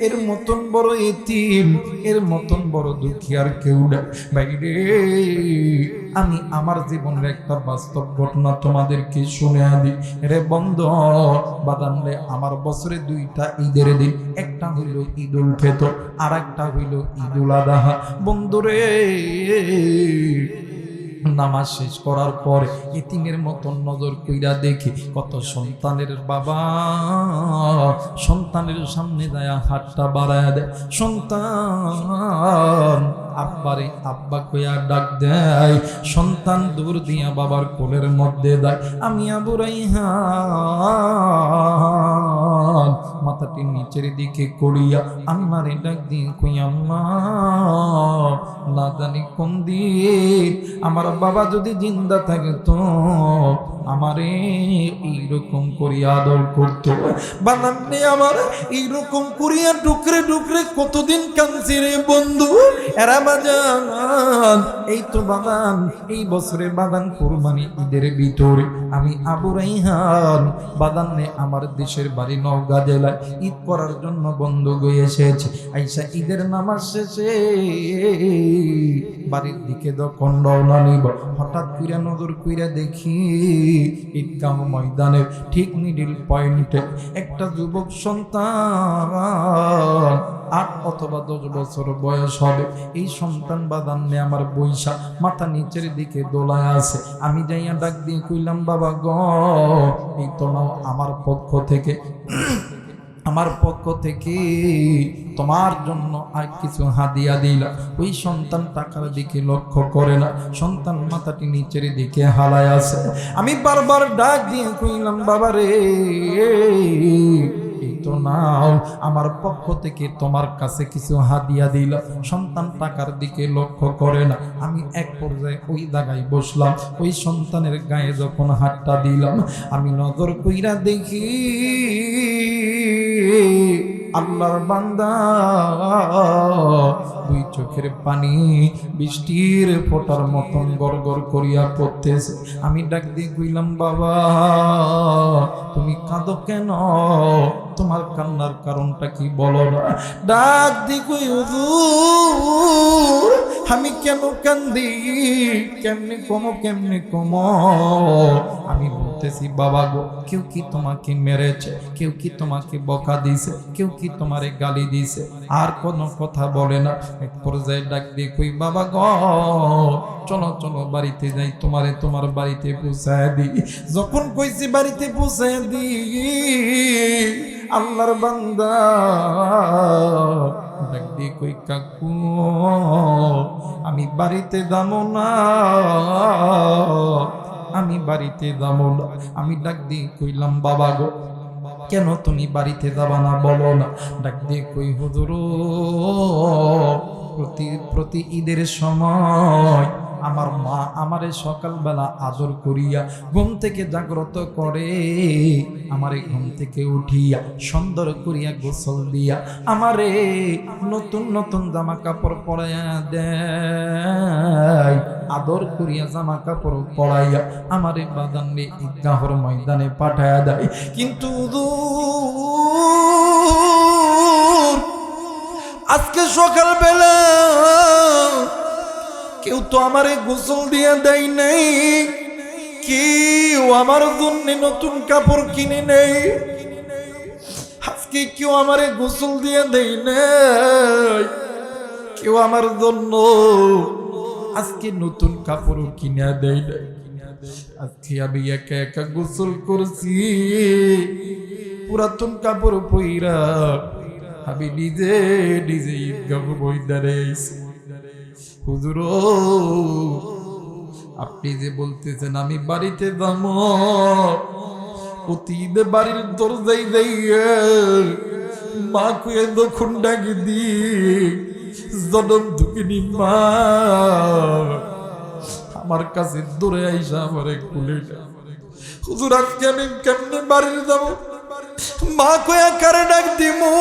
এর মতন বড় এতিম, এর মতন বড় দুঃখী আর কেউ নাই। বাইরে আমি আমার জীবনের একটা বাস্তব ঘটনা তোমাদেরকে শুনে দিই রে বন্ধু। বাদান রে আমার বছরে 2টা ঈদের দিন, একটা হইল ঈদুল ফিতর আর একটা হইল ঈদুল আযহা। বন্ধুরে নামাজ শেষ করার পরে ইতিমের মতন নজর কইরা দেখি কত সন্তানের বাবা সন্তানের সামনে যায় হাতটা বাড়ায় দেয়। সন্তান আব্বারে আব্বা কইয়া ডাক দেয়, সন্তান দূর দিয়া বাবার কোলের মধ্যে দেয়। আমি আবু রাইহান মাথাটি নিচের দিকে করিয়া আম্মারে ডাক দিয়ে কই, আম্মা না জানি কোন দিন আমার বাবা যদি জিন্দা থাকে তো আমারে এইরকম করিয়া আদর করতো। বানাননি আমার এইরকম করিয়া ডুকরে ডুকরে কতদিন কাঁদছি রে বন্ধু। এরা বাজান, এই তো বাদান, এই বছরে বাদান কোরবানি ঈদের ভিতরে আমি আবু রাইহান বাদানে আমার দেশের বাড়ি নওগাঁ জেলায় ঈদ করার জন্য বন্ধু গিয়ে এসেছে। আইসা ঈদের নামাজ শেষে বাড়ির দিকে যখন রওনা নিব, হঠাৎ কইরা নজর কইরা দেখি ঈদগাহ ময়দানের ঠিক মিডিল পয়েন্টে একটা যুবক সন্তান 8 অথবা 10 বছর বয়স হবে। এই সন্তান বাদান্নে আমার বৈশা মাথা নিচের দিকে দোলায় আছে। আমি যাইয়া ডাক দিয়ে কইলাম, বাবা গ, এই তো নাও আমার পক্ষ থেকে তোমার জন্য আর কিছু হাদিয়া দিলাম। ওই সন্তান টাকার দিকে লক্ষ্য করে না, সন্তান মাথাটি নিচের দিকে হালায় আছে। আমি বারবার ডাক দিয়ে কইলাম, বাবা রে, এই তো নাও আমার পক্ষ থেকে তোমার কাছে কিছু হাদিয়া দিলাম। সন্তান টাকার দিকে লক্ষ্য করে না। আমি এক পর্যায়ে ওই জায়গায় বসলাম। ওই সন্তানের গায়ে যখন হাতটা দিলাম, আমি নজর কইরা দেখি আল্লাহর বান্দা দুই চোখের পানি বৃষ্টির ফোঁটার মতন গড়গড় করিয়া পড়তেছে। আমি ডাক দিয়ে কইলাম, বাবা তুমি কাঁদো কেন? তোমার কান্নার কারণটা কি বলো না? ডাক দি কই, হুজুর আমি কেন কান্দি? কেমনে কমো? আমি বলতেছি, বাবা গো, কেউ কি তোমাকে মেরেছে? কেউ কি তোমাকে বকা দিছে? কেউ কি তোমারে গালি দিছে? আর কোনো কথা বলে না। এক পর্যায়ে ডাক দিয়ে কই, বাবা গো, চলো বাড়িতে যাই, তোমার বাড়িতে পৌঁছায় দিই। যখন কইছি বাড়িতে পৌঁছায় দিই, আল্লাহর বান্দা ডাক দিয়ে কই, কাকু আমি বাড়িতে যাবো না। আমি ডাক দিয়ে কইলাম, বাবা গো, কেন তুমি বাড়িতে যাবা না বলো না? ডাক দিয়ে কই, হুজুর প্রতি ঈদের সময় আমার মা আমারে সকালবেলা আদর করিয়া ঘুম থেকে জাগ্রত করে, আমারে ঘুম থেকে উঠিয়া সুন্দর করিয়া গোসল দিয়া আমারে নতুন জামা কাপড় পরাইয়া দেয়। আদর করিয়া জামা কাপড় পরাইয়া আমারে বাদানে ঈদগাহর ময়দানে পাঠায়া দেয়। কিন্তু আজকে সকালবেলা কেউ তো আমারে গোসল দিয়া দেয় নাই, কেউ আমার জন্য নতুন কাপড় কিনে নেই, আজকে কেউ আমারে গোসল দিয়া দেয় নাই, কেউ আমার জন্য আজকে নতুন কাপড় কিনে দেয় নাই। আজকে আমি একা একা গোসল করছি, পুরাতন কাপড় পইরা আমি নিজে ঈদগাহ ময়দানে আইছি। হুজুর আপনি যে বলতেছেন আমি বাড়িতে যাবো, প্রতি ঈদে বাড়ির দরজায় যাইয়ে মা কয়ে যখন ডাকি দি, জনম দুঃখিনী মা আমার কাছে দূরে আইসা আমারে কুলে দেয়। হুজুর আজকে আমি কেমনে বাড়িতে যাবো? মা কয়া কারে ডাক দিমু?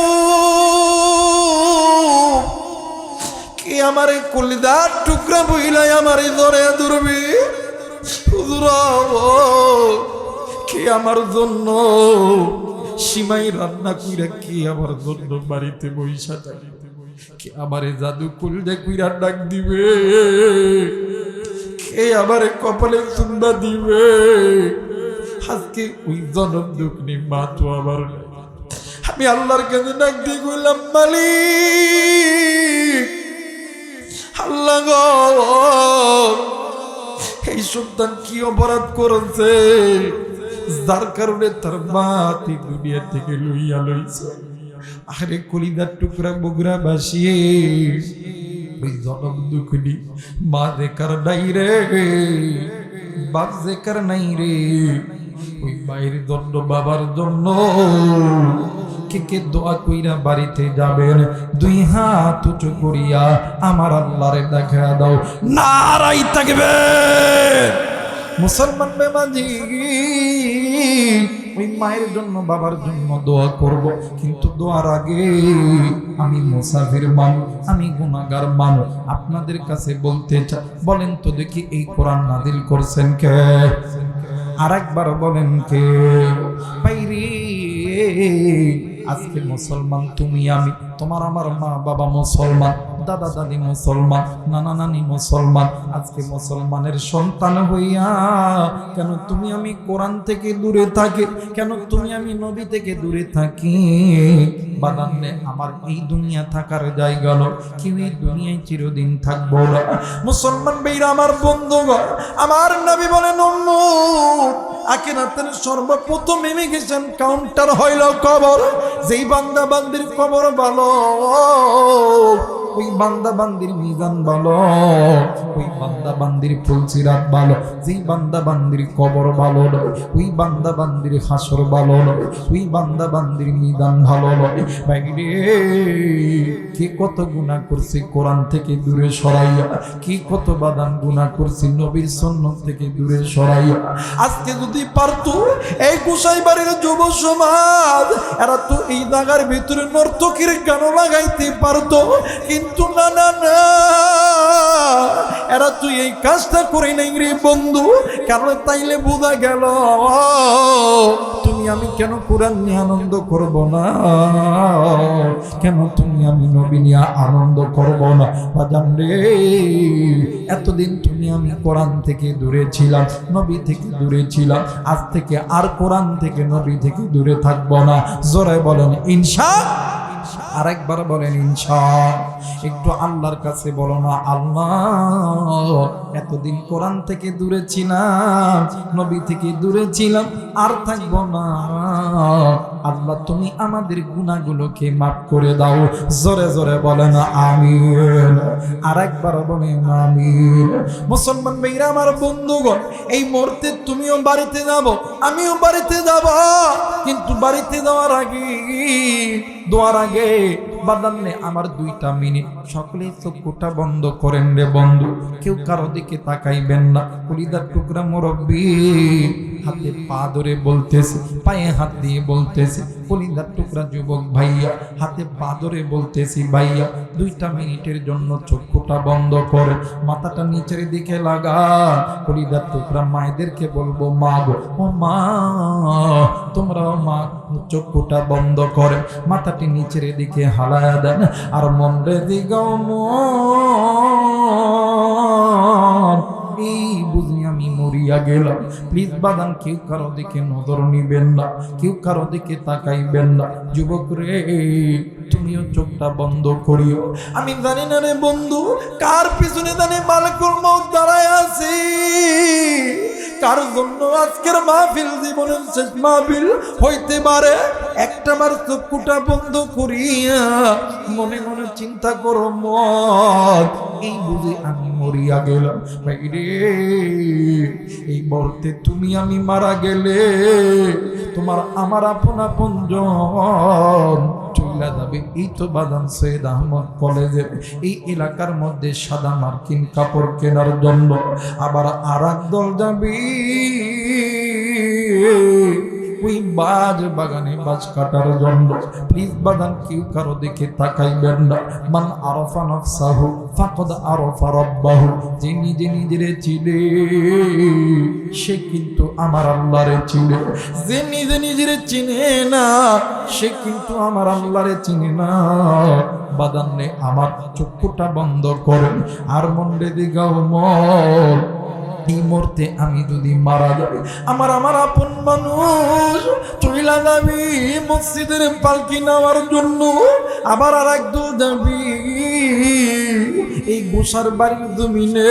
কি আমারে কলিদার টুকরা বইলাই আমারে ধরে ধরবি? হুজুর কি আমার জন্য সীমাই রান্না কইরা কি আমার জন্য বাড়িতে বইসা থাকে? কি আমারে জাদু কইরা কইরা ডাক দিবে? কে আমারে কপালে চুম্বা দিবে? আজকে ওই জনম দুঃখনি মা তো আবার আমি আল্লাহর কাছে ডাক দিয়ে কইলাম, মালিক আল্লাহ গো, এই সন্তান কি অপরাধ করেছে যার কারণে তার মা তুই দুনিয়া থেকে লইয়া লইছে? আরে কলিদার টুকরা বগুড়া বাসি ওই জনম দুঃখনি মা জেকার নাই রে, বাপ জেকার নাই রে। ওই মায়ের জন্য বাবার জন্য কে কে দোয়া কইরা বাড়িতে যাবেন? দুই হাত উঁচু করিয়া আমার আল্লাহরে দেখা দাও, নারাই থাকবে। মুসলমান বেমাজি ওই মায়ের জন্য বাবার জন্য দোয়া করব, কিন্তু দোয়ার আগে আমি মুসাফির মানুষ, আমি গুনাহগার মানুষ। আপনাদের কাছে বলতে চাই, বলেন তো দেখি এই কোরআন নাজিল করছেন কে? আরেকবার বলেন কে? বাইরে আজকে মুসলমান তুমি আমি, তোমার আমার মা বাবা মুসলমান, দাদা দাদি মুসলমান, নানা নানি মুসলমান। আজকে মুসলমানের সন্তান হইয়া কেন তুমি আমি কোরআন থেকে দূরে থাকি? কেন তুমি আমি নবী থেকে দূরে থাকি? বাদান্নে আমার এই দুনিয়া থাকার জায়গা নয়, কেউ এই দুনিয়ায় চিরদিন থাকবো না। মুসলমান ভাইরা আমার বন্ধুগণ, আমার নবী বলেন উম্মত আখিরাতের সর্বপ্রথম ইমিগ্রেশন কাউন্টার হইল কবর। যেই বান্দা বান্দির কবর ভালো, ওই বান্দা বান্দির মিজান ভালো, ওই বান্দা বান্দির ফুলসিরাত ভালো। যেই বান্দা বান্দির কবর ভালো নয়, ওই বান্দা বান্দির হাসর ভালো নয়, ওই বান্দা বান্দির মিজান ভালো নয়। বাইরে কে কত গুনাহ করছে কোরআন থেকে দূরে সরাইয়া, কি কত বাদান গুনাহ করছে নবীর সুন্নাত থেকে দূরে সরাইয়া। আজকে যদি পারতো এই গোসাইবাড়ির যুব সমাজ, এরা তো এই দাগার ভিতরে নর্তকীর গান লাগাইতে পারতো, কিন্তু না না না, এরা তুই এই কাজটা করে নাই রে বন্ধু। কারণ তাইলে বোঝা গেল তুমি আমি কেন কোরআন নিয়ে আনন্দ করব না, কেন তুমি আমি নবী নিয়ে আনন্দ করব না। বাজান রে, এতদিন তুমি আমি কোরআন থেকে দূরে ছিলাম, নবী থেকে দূরে ছিলাম, আজ থেকে আর কোরআন থেকে নবী থেকে দূরে থাকবো না। জোরে বলেন ইনশাআল্লাহ। আরেকবার বলেন ইনশাআল্লাহ। একটু আল্লাহর কাছে বলো না, আল্লাহ এতদিন কোরআন থেকে দূরে ছিলাম, নবী থেকে দূরে ছিলাম, আর থাকবো না। আল্লাহ তুমি আমাদের গুনাহগুলোকে মাফ করে দাও। জোরে জোরে বলেন আমিন। আরেকবার বলেন আমিন। মুসলমান ভাইরা আমার বন্ধুগণ, এই মুহূর্তে তুমিও বাড়িতে যাব, আমিও বাড়িতে যাব, কিন্তু বাড়িতে যাওয়ার আগে দোয়ার আগে বাদান্নে আমার 2টা মিনিট সকলে চোখটা বন্ধ করেন রে বন্ধু। কেউ কারো দিকে তাকাইবেন না। কলিদার টুকরা মুরব্বী হাতে পা ধরে বলতেছে, পায়ে হাত দিয়ে বলতেছে, কলিদার টুকরা যুবক ভাইয়া হাতে পা ধরে বলতেছি, ভাইয়া 2টা মিনিটের জন্য চোখটা বন্ধ করে মাথাটা নিচের দিকে লাগা। কলিদার টুকরা মায়েদেরকে বলবো, মা গো, ও মা, তোমরা মা চোখটা বন্ধ করে মাথাটি নিচের দিকে হালায়া দেন, আর মন রে দিগাও এই বুঝি আমি মরিয়া গেলাম। প্লিজ বাদান কেউ কারো দিকে নজর নিবেন না, কেউ কারো দিকে তাকাইবেন না। যুবক রে, তুমিও চোখটা বন্ধ করিও। আমি জানি না রে বন্ধু, কার পিছনে জানি মালাকুল মউত দাঁড়ায় আছে, কার জন্য আজকের মাহফিল জীবনের শেষ মাহফিল হইতে পারে। একটাবার চোখটা বন্ধ করিয়া মনে মনে চিন্তা করো, মত এই বুঝে আমি মরিয়া গেলাম। ভাইরে, এই মুহূর্তে তুমি আমি মারা গেলে তোমার আমার আপন আপন জন চলে যাবে। এই তো বাদান সৈয়দ আহমদ কলেজের এই এলাকার মধ্যে সাদা মার্কিন কাপড় কেনার জন্য, আবার আর এক দল যাবি ওই বাজ বাগানে বাজ কাটার জন্য। প্লিজ বাদান কেউ কারো দিকে তাকাইবেন না। মান আরাফা নাফসাহু ফাকাদ আরাফা রাব্বাহু। যে নিজে নিজেরে চিনে সে কিন্তু আমার আল্লাহরে চিনে। যে নিজে নিজেরে চিনে না সে কিন্তু আমার আল্লাহরে চিনে না। বাদানে আমার চক্ষুটা বন্ধ করেন আর মন্ডে দিগাও মন। এই মুহূর্তে আমি যদি মারা যাই, আমার আপন মানুষ চইলা যাবি মসজিদের পালকি নেওয়ার জন্য, আবার আর এক দল যাবি এই গোসার বাড়ির জমিনে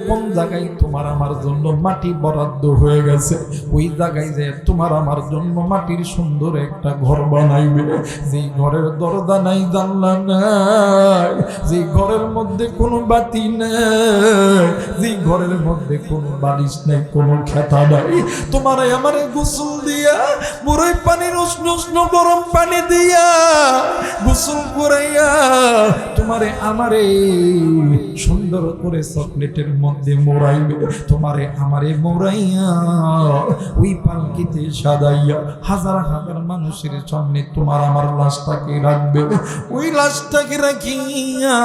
কোন জায়গায় তোমার আমার জন্য মাটি বরাদ্দ হয়ে গেছে, ওই জায়গায় যে তোমার আমার জন্য মাটির সুন্দর একটা ঘর বানাইবে, যেই ঘরের দরজা নাই, জানলা নাই, যেই ঘরের মধ্যে কোনো বাতি নেই, যেই ঘরের মধ্যে কোনো বালিশ নেই, কোনো খেতা নাই, তোমার আমার গোসল দিয়া বুড়োই পানির উষ্ণ উষ্ণ গরম পানি দিয়া গোসল করাইয়া তোমারে আমারে সুন্দর করে চকলেটের মধ্যে মোড়াইবে, তোমারে আমারে মোড়াইয়া ওই পালকিতে সাজাইয়া হাজার হাজার মানুষের সামনে তোমার আমার লাশটাকে রাখবে। ওই লাশটাকে রাখিয়া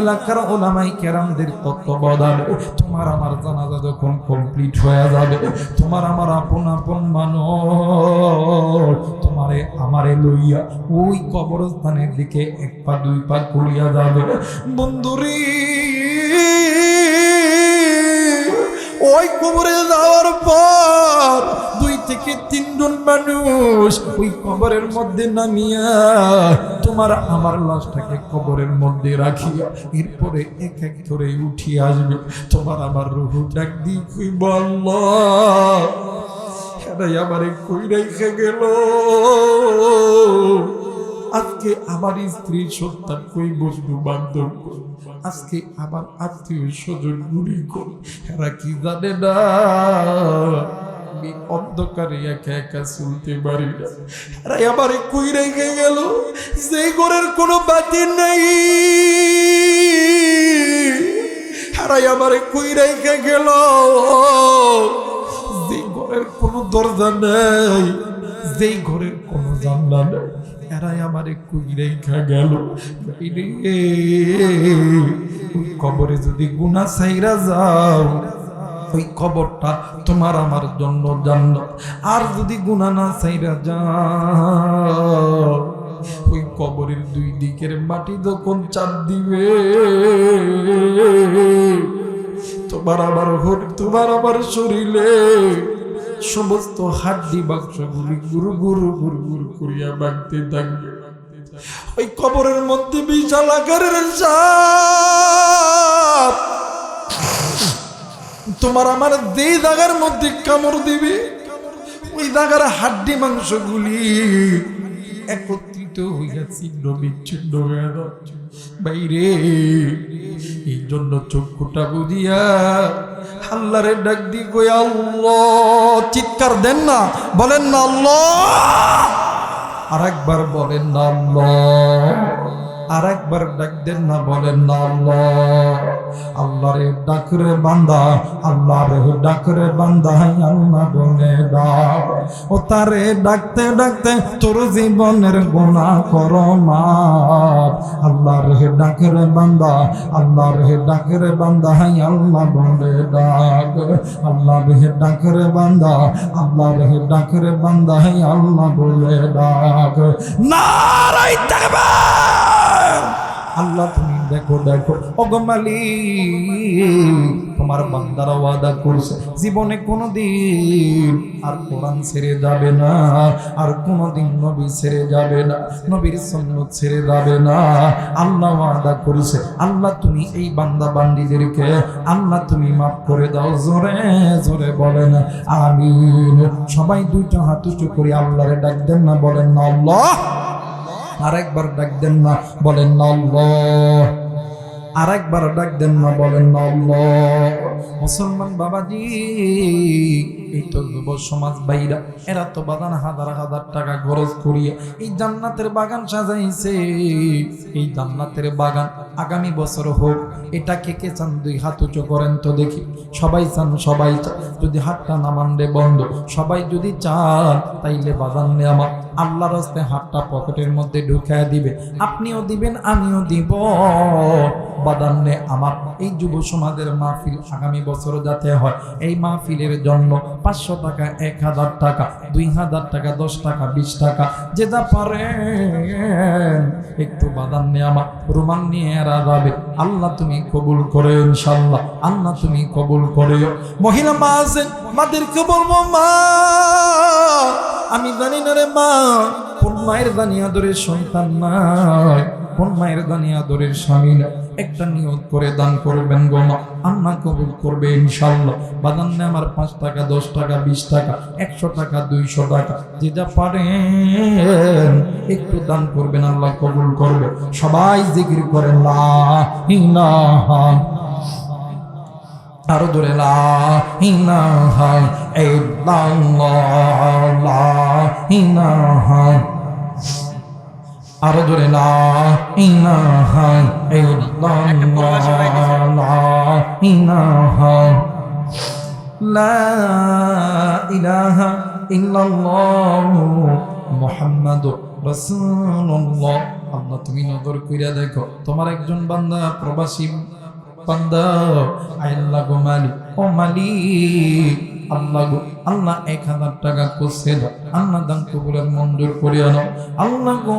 এলাকার ওলামাই কেরামদের তত্ত্বাবধানে তোমার আমার জানাজা যখন কমপ্লিট হয়ে যাবে, তোমার আমার আপন আপন মানুষ তোমারে আমারে লইয়া ওই কবরস্থানের দিকে এক পা দুই পা করিয়া যাবে। বন্ধুরি, ওই কবরে যাওয়ার পর 2 থেকে 3 জন মানুষ ওই কবরের মধ্যে নামিয়া তোমার আমার লাশটাকে কবরের মধ্যে রাখিয়া এরপরে এক এক করে উঠিয়ে আসবে। তোমার আমার রূহ ডাক দিয়ে কইব, আল্লাহ এরাই আমারে কই রাইখা গেল, আজকে আমার স্ত্রী সন্তান কই বসবো, বান্ধব আজকে আমার আত্মীয় স্বজন গুলি কর, এরা কি জানে না আমি অন্ধকারে একা একা চলতে পারি না, এরা আমারে কই রেখে গেল, যে ঘরের কোনো বাতি নেই, এরা আমারে কই রেখে গেল, যে ঘরের কোনো দরজা নেই, যেই ঘরের কোনো জানলা নেই, এরাই আমারে কই রেখা গেল। ওই কবরে যদি গুনাহ ছাইরা যাও, ওই কবরটা তোমার আমার জন্য জান্নাত, আর যদি গুনাহ না ছাইরা যাও, ওই কবরের 2 দিকের মাটি যখন চাপ দিবে, তোমার আমার শরীরে সমস্ত হাড্ডি বাক্সগুলি গুরু গুরু গুরু গুরু করিয়া বাগতে থাকবে। ওই কবরের মধ্যে বিশাল আকারের সাপ তোমার আমার যে জায়গার মধ্যে কামড় দিবে, ওই জায়গার হাড্ডি মাংসগুলি একত্রিত হইয়া ছিন্ন বিচ্ছিন্ন হয়ে যাচ্ছে। বাইরে এই জন্য চক্ষুটা বুঝিয়া আল্লাহরে ডাক দি কই, আল্লাহ, চিৎকার দেন না, বলেন না আল্লাহ, আরেকবার বলেন না আল্লাহ, আরেকবার ডাক দেন না, বলেন না আল্লাহ। আল্লাহরে ডাকরে বান্দা, আল্লাহরে ডাকরে বান্দা, আল্লাহ বলে ডাক, ও তারে ডাকতে ডাকতে তোর জীবনের গুনাহ করো মাফ। আল্লাহরে ডাকরে বান্দা, আল্লাহরে ডাকরে বান্দা, আল্লাহ বলে ডাক, আল্লাহরে ডাকরে বান্দা, আল্লাহরে ডাকরে বান্দা, আল্লাহ বলে ডাক। নারায়ে তাকবীর। আল্লাহ তুমি দেখো দেখো, ওগো মালিক, তোমার বান্দারা ওয়াদা করছে জীবনে কোনোদিন আর কোরআন ছেড়ে যাবে না, আর কোনোদিন নবী ছেড়ে যাবে না, নবীর সুন্নাত ছেড়ে যাবে না। আল্লাহ ওয়াদা করেছে, আল্লাহ তুমি এই বান্দা বান্দীদেরকে আল্লাহ তুমি মাফ করে দাও। জোরে জোরে বলেন আমিন। সবাই 2টা হাত উঁচু করে আল্লাহরে ডাক দেন না, বলেন না আল্লাহ, আরেকবার ডাক দেন না, বলেন না আল্লাহ, আরেকবার ডাক দেন না, বলেন না আল্লাহ। মুসলমান বাবাজি, এই তো যুব সমাজ ভাইরা, এরা তো বাগান হাজার হাজার টাকা খরচ করিয়া এই জান্নাতের বাগান সাজাইছে। এই জান্নাতের বাগান আগামী বছর হোক, এটা কে কে চান? 2 হাত উঁচু করেন তো দেখি। সবাই চান, সবাই চান। যদি হাতটা না মানলে বন্ধ, সবাই যদি চান তাইলে বাগান নে আমার আল্লাহর রাস্তায় হাতটা পকেটের মধ্যে ঢুকায় দিবে, আপনিও দিবেন আমিও দিব। বাদান্নে আমার এই যুব সমাজের মাহফিল আগামী বছর যাতে হয়, এই মাহফিলের জন্য 500 টাকা, 1000 টাকা, 2000 টাকা, 10 টাকা, 20 টাকা, যেটা পারেন একটু বাদান্নে আমার রুমান নিয়ে এরা যাবে। আল্লাহ তুমি কবুল করে, ইনশাল্লাহ আল্লাহ তুমি কবুল করে। মহিলা মা আছেন, মাদেরকে বলবো, মা আমি জানি না রে মা, কোন মায়ের জানি আদরের সন্তান নাই, কোন মায়ের দানি আদরের স্বামী না, একটা নিয়ত করে দান করবেন গো মা, আল্লাহ কবুল করবে ইনশাআল্লাহ। বাদান না আমার 5 টাকা 10 টাকা 20 টাকা 100 টাকা 200 টাকা যে যা পারেন একটু দান করবেন, আল্লাহ কবুল করবে। সবাই জিকির করেন লা ইলাহা, আরো ধরে লা ইলাহা ইল্লাল্লাহ, লা ইলাহা, আরো ধরে লা ইলাহা ইল্লাল্লাহ, লা ইলাহা, লা ইলাহা ইল্লাল্লাহ মুহাম্মাদুর রাসূলুল্লাহ। আল্লাহ তুমি নজর কইরা দেখো, তোমার একজন বান্দা প্রবাসী বান্দা, আল্লাহ গো মালিক, ও মালিক আল্লাহ গো, আল্লাহ 1000 টাকা কষে দাও, আল্লাহ দান কবুলের মঞ্জুর করিয়া নাও। আল্লাহ গো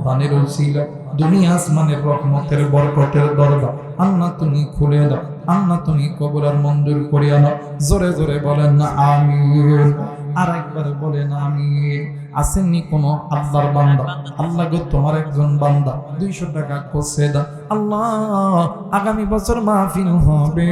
দানের উসিলা দুনিয়া আসমানের রহমতের বরকতের দরজা আল্লাহ তুমি খুলে দাও, আল্লাহ তুমি কবুলের মঞ্জুর করিয়া নাও। জোরে জোরে বলেন না আমিন, আর একবার বলেন আমিন। আসেননি কোন আল্লাহর বান্দা, আল্লাহ গো তোমার একজন বান্দা 200 টাকা কষে দাও, আল্লাহ আগামী বছর মাহফিল হবে,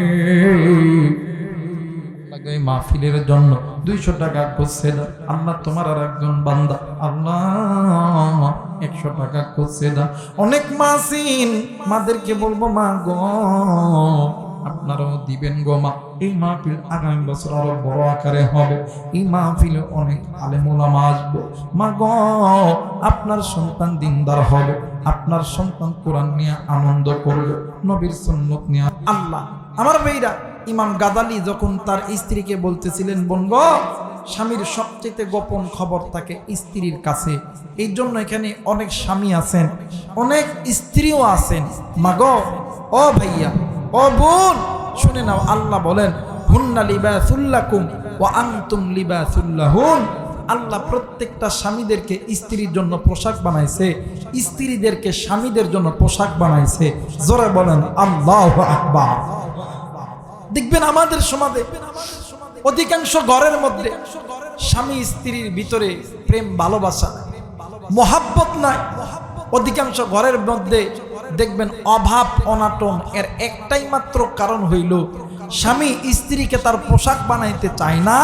এই মাহফিলের জন্য 200 টাকা কষে দাও, আল্লাহ তোমার আর একজন বান্দা, আল্লাহ 100 টাকা কষে দাও। অনেক মাসিন মাদেরকে বলবো মা গো আপনারাও দিবেন গো মা, এই মাহফিল আগামী বছর আরো বড় আকারে হবে, এই মাহফিলে অনেক আলেম ওলামা আসবে। মা গো আপনার সন্তান দিনদার হবে, আপনার সন্তান কোরআন নিয়ে আনন্দ করবে, নবীর সুন্নাত নিয়ে। আল্লাহ আমার ভাইরা, ইমাম গাজালি যখন তার স্ত্রীকে বলতেছিলেন বোন গো, স্বামীর সবচেয়ে গোপন খবর থাকে স্ত্রীর কাছে, এই জন্য এখানে অনেক স্বামী আছেন, অনেক স্ত্রীও আছেন। মা গো, ও ভাইয়া, ও বোন শুনে নাও, আল্লাহ বলেন হুন্না লিবাসুল লাকুম ওয়া আনতুম লিবাসুল লাহুন। আল্লাহ প্রত্যেকটা স্বামীদেরকে স্ত্রীর জন্য পোশাক বানাইছে, স্ত্রীদেরকে স্বামীদের জন্য পোশাক বানাইছে। জোরে বলেন আল্লাহু আকবার। দেখবেন আমাদের সমাজে অধিকাংশ ঘরের মধ্যে স্বামী স্ত্রীর ভিতরে প্রেম ভালোবাসা মোহাব্বত নাই। অধিকাংশ ঘরের মধ্যে দেখবেন অভাব অনাটন, এর একটাই মাত্র কারণ হইল স্বামী স্ত্রীকে তার পোশাক বানাইতে চায় না,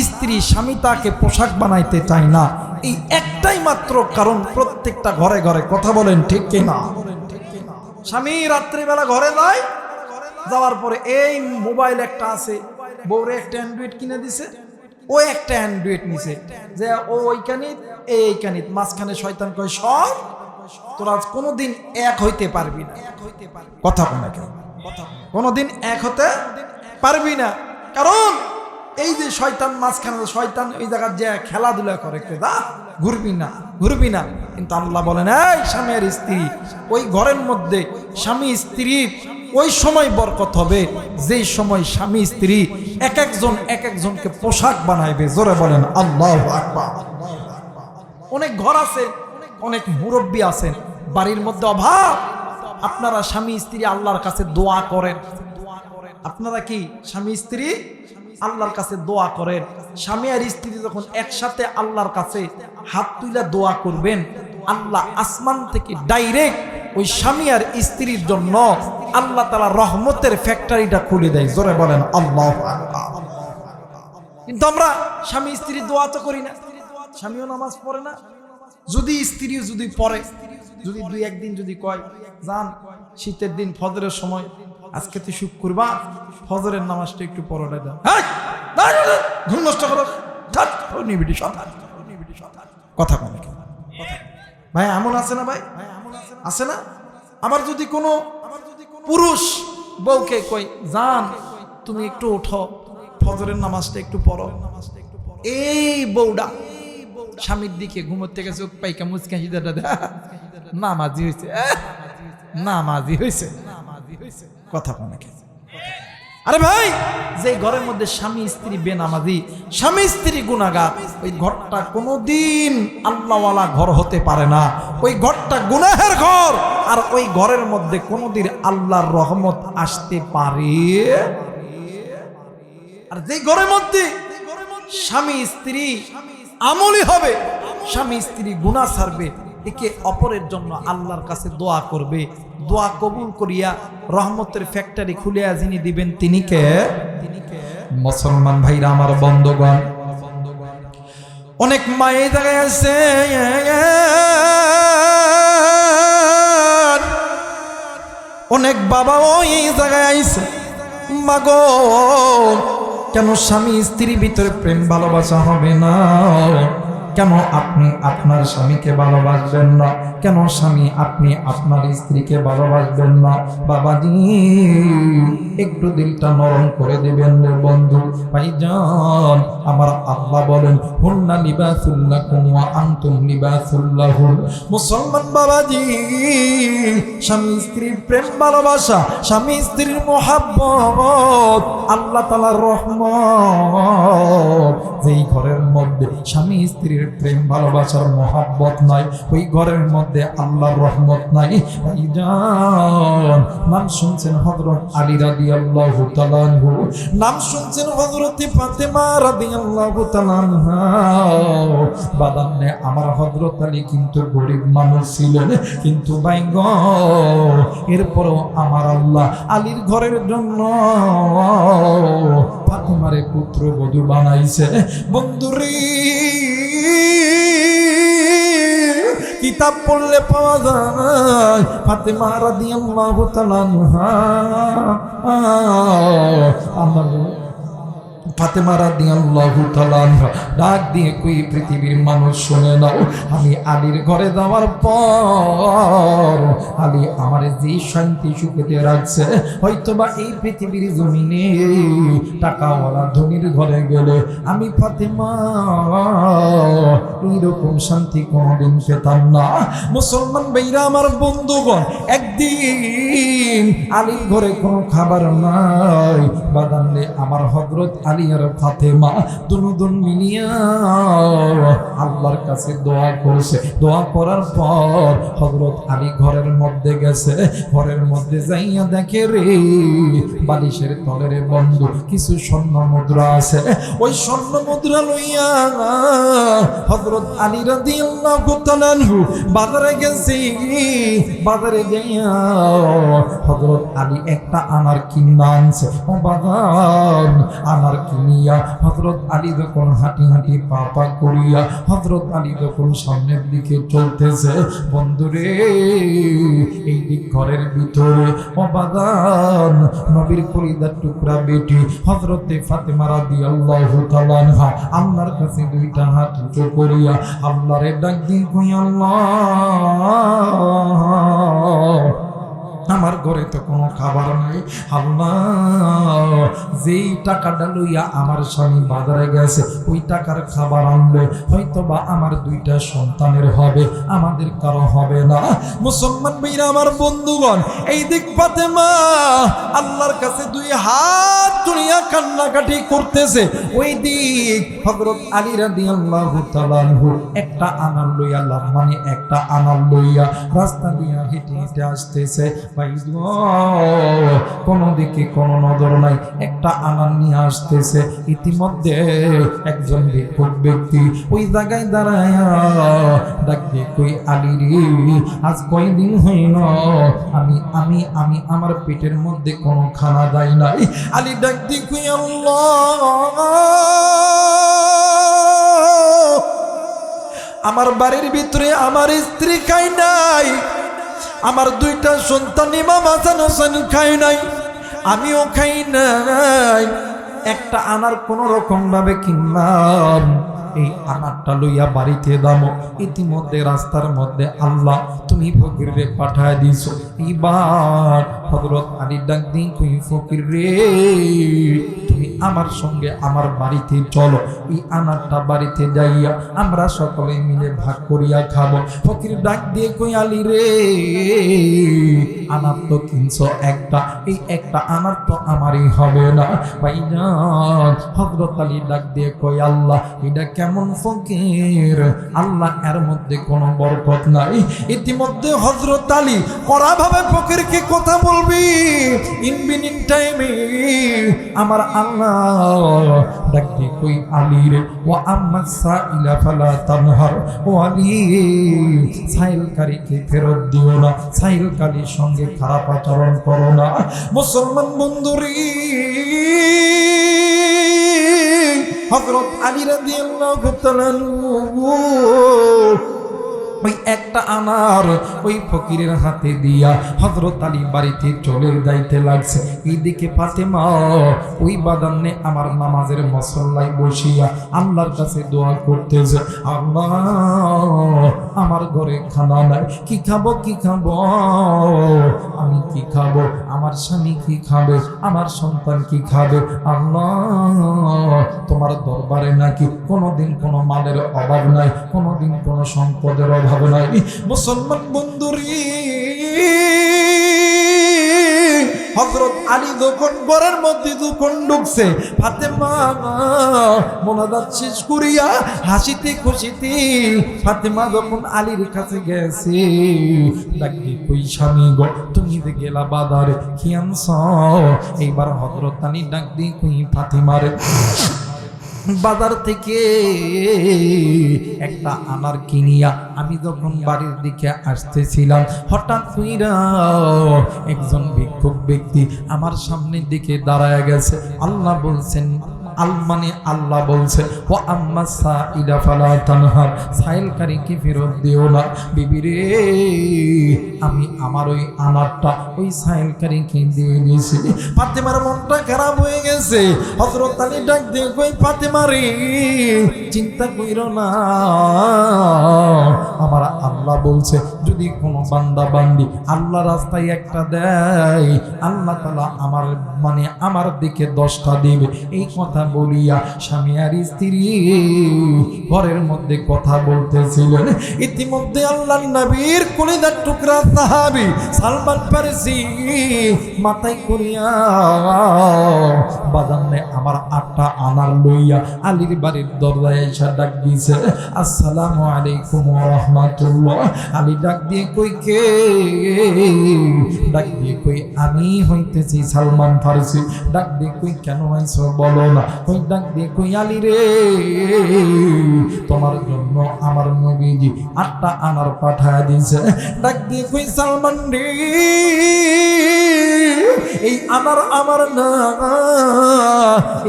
স্ত্রী স্বামী তাকে পোশাক বানাইতে চায় না। এই একটাই মাত্র কারণ প্রত্যেকটা ঘরে ঘরে। কথা বলেন ঠিক কিনা? স্বামী রাত্রিবেলা ঘরে যায়, যাওয়ার পরে এই মোবাইল একটা আছে, বউরে একটা অ্যান্ড্রয়েড কিনে দিছে, ও একটা অ্যান্ড্রয়েড নিছে, যে ও ওইখানে এইখানে মাঝখানে শয়তান কয় সব তোরা কোনোদিন এক হইতে পারবি না। কথা বলে কোনোদিন এক হতে পারবি না, কারণ এই যে শয়তান মাঝখানে, শয়তান ওই জায়গায় যে খেলাধুলা করে, ঘুরবি না ঘুরবি না। কিন্তু আল্লাহ বলেন এই স্বামী আর স্ত্রী, ওই ঘরের মধ্যে স্বামী স্ত্রীর ওই সময় বরকত হবে যেই সময় স্বামী স্ত্রী এক একজনকে পোশাক বানাইবে। জোরে বলেন আল্লাহু আকবার। অনেক ঘর আছে, অনেক মুরব্বী আছেন, বাড়ির মধ্যে অভাব, আপনারা স্বামী স্ত্রী আল্লাহর কাছে দোয়া করেন। আপনারা কি স্বামী স্ত্রী আল্লাহর কাছে দোয়া করেন? স্বামী আর স্ত্রী যখন একসাথে আল্লাহর কাছে হাত তুলে দোয়া করবেন, আল্লাহ আসমান থেকে ডাইরেক্ট ওই স্বামী আর স্ত্রীর জন্য আল্লাহ তাআলা রহমতের ফ্যাক্টরিটা খুলে দেয়। জোরে বলেন আল্লাহু আকবার। কিন্তু আমরা স্বামী স্ত্রী দোয়া তো করি না, স্বামীও নামাজ পড়ে না, যদি স্ত্রীও যদি পড়ে, যদি 2-1 দিন যদি কয় যান শীতের দিন ফজরের সময় আজকে তো শুক্রবার, ফজরের নামাজটা একটু পড়াটা দাও, ঘুম নষ্ট করো, কথা বলে ভাই এমন আছে না? ভাই আছে না? আবার যদি কোনো পুরুষ বউকে কই যান তুমি একটু ওঠো, ফজরের নামাজটা একটু পড়ো, এই বউটা স্বামীর দিকে ঘুমোতে গেছে, পাইকা মুচকা হিদাটা নামাজি হয়েছে, নামাজি হয়েছে। কথা অনেকে, আরে ভাই যে ঘরের মধ্যে স্বামী স্ত্রী বেনামাজি, স্বামী স্ত্রী গুনাহগার, ওই ঘরটা কোনোদিন আল্লাহওয়ালা ঘর হতে পারে না। ওই ঘরটা গুনাহের ঘর, আর ওই ঘরের মধ্যে কোনোদিন আল্লাহর রহমত আসতে পারে। আর যে ঘরের মধ্যে স্বামী স্ত্রী আমলি হবে, স্বামী স্ত্রী গুনাহ ছাড়বে, একে অপরের জন্য আল্লাহর কাছে দোয়া করবে, দোয়া কবুল করিয়া রহমতের ফ্যাক্টরি খুলিয়া যিনি দিবেন তিনি কে? মুসলমান ভাইরা আমার বন্ধুগণ, অনেক মা এই জায়গায় আছে, অনেক বাবাও এই জায়গায় আইছে। মাগো, কেন স্বামী স্ত্রীর ভিতরে প্রেম ভালোবাসা হবে না? কেন আপনি আপনার স্বামীকে ভালোবাসবেন না? কেন স্বামী আপনি আপনার স্ত্রীকে ভালোবাসবেন না? বাবাজি, একটু দিলটা নরম করে দিবেন রে বন্ধু। ভাইজান, আমার আল্লাহ বলেন, হুন্না লিবাসুল লাকুম ওয়া আনতুম লিবাসুল লাহুম। মুসলমান বাবাজি, স্বামী স্ত্রীর প্রেম ভালোবাসা, স্বামী স্ত্রীর মোহাব্বত, আল্লাহ তাআলার রহমত। যেই ঘরের মধ্যে স্বামী স্ত্রীর প্রেম ভালোবাসার মোহাব্বত নাই, ওই ঘরের মধ্যে আল্লাহর রহমত নাই। ভাইজান, নাম শুনছেন হযরত আলী রাদিয়াল্লাহু তাআলা আনহু, নাম শুনছেন হযরত ফাতেমা রাদিয়াল্লাহু তাআলা আনহা। বাদান্নে আমার হযরত আলী কিন্তু গরিব মানুষ ছিলেন, কিন্তু ভাইগ এরপরও আমার আল্লাহ আলীর ঘরের জন্য ফাতেমারে পুত্রবধূ বানাইছে। বন্ধুরে, কিতাব পড়লে পাওয়া যায় ফাতেমা রাদিয়াল্লাহু তাআলা আনহা, আমার ফাতেমা রাদিয়াল্লাহু তাআলা আনহা ডাক দিয়ে কই, পৃথিবীর মানুষ শুনে নাও, আমি আলীর ঘরে যাওয়ার পর আলী আমার যে শান্তি সুখেতে রাখছে, হয়তোবা এই পৃথিবীর জমিনে টাকাওয়ালা ধনীর ঘরে গেলে আমি ফাতেমা এইরকম শান্তি কোনোদিন পেতাম না। মুসলমান ভাইরা আমার বন্ধুগণ, একদিন আলীর ঘরে কোনো খাবার নাই, বাদানলে আমার হযরত আলী আর ফাতেমা দুজন মিলিয়া আল্লাহর কাছে দোয়া করছে। দোয়া করার পর হযরত আলী ঘরের মধ্যে গেছে, ঘরের মধ্যে যাইয়া দেখে রে বালিশের তলের বন্ধু কিছু স্বর্ণ মুদ্রা আছে। ওই স্বর্ণ মুদ্রা লইয়া হযরত আলী রাদিয়াল্লাহু তাআলা আনহু বাজারে গেছে। বাজারে যাইয়া হযরত আলী একটা আনার কিনা আনছে। ও বাজার, আনার কিনিয়া হযরত আলী যখন হাঁটি হাঁটি পা পা করিয়া হযরত আলী যখন সামনের দিকে চলতেছে, বন্ধুরে এই দিক ঘরের ভিতরে অবাদান নবীর কলিজার টুকরা বেটি হযরতে ফাতেমা রাদিয়াল্লাহু তাআলা আনহা আল্লাহর কাছে দুইটা হাত উঁচু করিয়া আল্লাহরে ডাক দিয়ে কই, আল্লাহ, আমার ঘরে তো কোনো খাবার নাই, আল্লাহ যেই টাকাটা লইয়া আমার স্বামী বাজারে গেছে ওই টাকার খাবার আনলে হয়তো বা আমার দুইটা সন্তানের হবে, আমাদের কারো হবে না। মুসলমান ভাইরা আমার বন্ধুগণ, এই দিক ফাতেমা আল্লাহর কাছে দুই হাত তুলিয়া কান্নাকাটি করতেছে, ওই দিক হযরত আলী রাদিয়াল্লাহু তাআলা আনহু একটা আনার লইয়া মানে একটা আনার লইয়া রাস্তা দিয়া হেঁটে হেঁটে আসতেছে। কোন দিকে কোন নজর নাই, একটা আনার নিয়ে আসতেছে। ইতিমধ্যে একজন ভিক্ষুক ব্যক্তি ওই জায়গায় দাঁড়ায় ডাক দিয়ে কই, আলী রে, আজ কয়দিন হইল আমি আমি আমি আমার পেটের মধ্যে কোনো খানা যায় নাই। আলী ডাক দিয়ে কই, আল্লাহ, আমার বাড়ির ভিতরে আমার স্ত্রী খাই নাই, আমার দুইটা সন্তান ইমাম হাসান হোসেন খাই নাই, আমিও খাই নাই, একটা আনার কোন রকম ভাবে কিনলাম, এই আনারটা লইয়া বাড়িতে দামো। ইতিমধ্যে রাস্তার মধ্যে আল্লাহ তুমি ফকিরে পাঠায় দিছো। এইবার হযরত আলী ডাক দিন কই, ফকির রে, তুমি আমার সঙ্গে আমার বাড়িতে চলো, এই আনারটা বাড়িতে যাইয়া আমরা সকলে মিলে ভাগ করিয়া খাবো। ফকির ডাক দিয়ে কই, আলী রে, আনার তো কিনছো একটা, এই একটা আনার তো আমারই হবে না। ভাইজান, হযরত আলী ডাক দিয়ে কই, আল্লাহ, এটা কেমন ফকির, আল্লাহ এর মধ্যে কোনো বরকত নাই। ইতিমধ্যে হযরত আলী কড়া ভাবে ফকিরকে কথা বলবি, ইনবিনিং টাইমে আমার আল্লাহ ডাক দিয়ে কই আলী রে, ও আম্মা সাইলা ফালা তানহার, ও আলী সাইলকারীকে ফেরত দিও না, সাইলকারীর সঙ্গে খারাপ আচরণ করো না। মুসলমান বন্ধুরে, হযরত আলী রাদিয়াল্লাহু তাআলা ওই একটা আনার ওই ফকিরের হাতে দিয়া হযরত আলী বাড়িতে চলে যাইতে লাগছে। এইদিকে ফাতেমা ওই বাদান্নে আমার নামাজের মুসল্লায় বসিয়া আল্লাহর কাছে দোয়া করতেছে, আল্লাহ আমার ঘরে খানা নাই, কি খাবো কি খাবো, আমি কি খাবো, আমার স্বামী কি খাবে, আমার সন্তান কি খাবে। আল্লাহ তোমার দরবারে নাকি কোনোদিন কোনো মালের অভাব নাই, কোনোদিন কোনো সম্পদের অভাব নাই। মুসলমান বন্ধুরি, হযরত আলী যখন ঘরের মধ্যে যখন ঢুকছে, ফাতেমা মোনাজাত শেষ করিয়া হাসিতে খুশিতে ফাতেমা যখন আলীর কাছে গেছে, ডাকি কই স্বামী গো, তুমি যে গেলা বাজারে কি আনছ? এইবার হযরত আলী ডাক দিয়ে কই ফাতেমারে, বাজার থেকে একটা আনার কিনিয়া আমি যখন বাড়ির দিকে আসতেছিলাম, হঠাৎ কইরা একজন ভিক্ষুক ব্যক্তি আমার সামনের দিকে দাঁড়ায় গেছে। আল্লাহ বলছেন, মানে আল্লাহ বলছে, ও আম্মা সাইলা ফালা তানহার, সাইলকারীকে ফেরত দিও না। বিবি রে, আমি আমার ওই আনারটা ওই সাইলকারীকে দিয়ে দিয়েছি। ফাতেমার মনটা খারাপ হয়ে গেছে। হযরত আলী ডাক দিয়ে কই ফাতেমা রে, চিন্তা কইরো না, আমার আল্লাহ বলছে যদি কোনো বান্দা বান্দি আল্লাহ রাস্তায় একটা দেয়, আল্লাহ তাআলা আমার মানে আমার দিকে 10টা দিবে। এই কথা বলিয়া স্বামী আর স্ত্রী ঘরের মধ্যে কথা বলতেছিলেন। ইতিমধ্যে আল্লাহর নবীর কলিজার টুকরা সাহাবী সালমান ফারসি মাথায় করিয়া বাজানে আমার 8টা আনার লইয়া আলীর বাড়ির দরজায় এসে ডাক দিয়েছে, আসসালামু আলাইকুম ওয়া রাহমাতুল্লাহ। আলী ডাক দিয়ে কই কে? ডাক দিয়ে কই আমি হইতেছি সালমান ফারসি। ডাক দিয়ে কই কেন আইছো বলো না? কই ডাক দিয়ে কই আলী রে, তোমার জন্য আমার নবীজি 8টা আনার পাঠায় দিয়েছে। ডাক দিয়ে কই সালমান রে, এই আনার আমার না,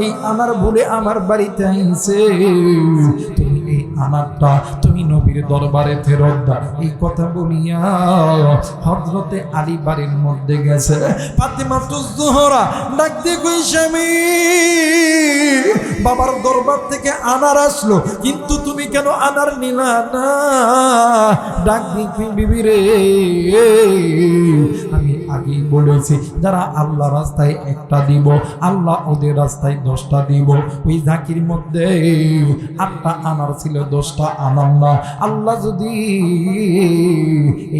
এই আনার ভুলে আমার বাড়িতে আইছে, তুমি এই আনারটা তুমি নবীর দরবারে ফেরত দাও। এই কথা বলিয়া হযরতে আলী বাড়ির মধ্যে গেছে। ফাতেমাতুজ জোহরা ডাক দিয়ে কই স্বামী, বাবার দরবার থেকে আনার আসলো, কিন্তু তুমি কেন আনার নিলা না? ডাক দিয়ে বিবি রে, আমি আগেই বলেছি যারা আল্লাহ রাস্তায় একটা দিব, আল্লাহ ওদের রাস্তায় 10টা দিব। ওই ঝাঁকির মধ্যে 8টা আনার ছিল, 10টা আনার না। আল্লাহ যদি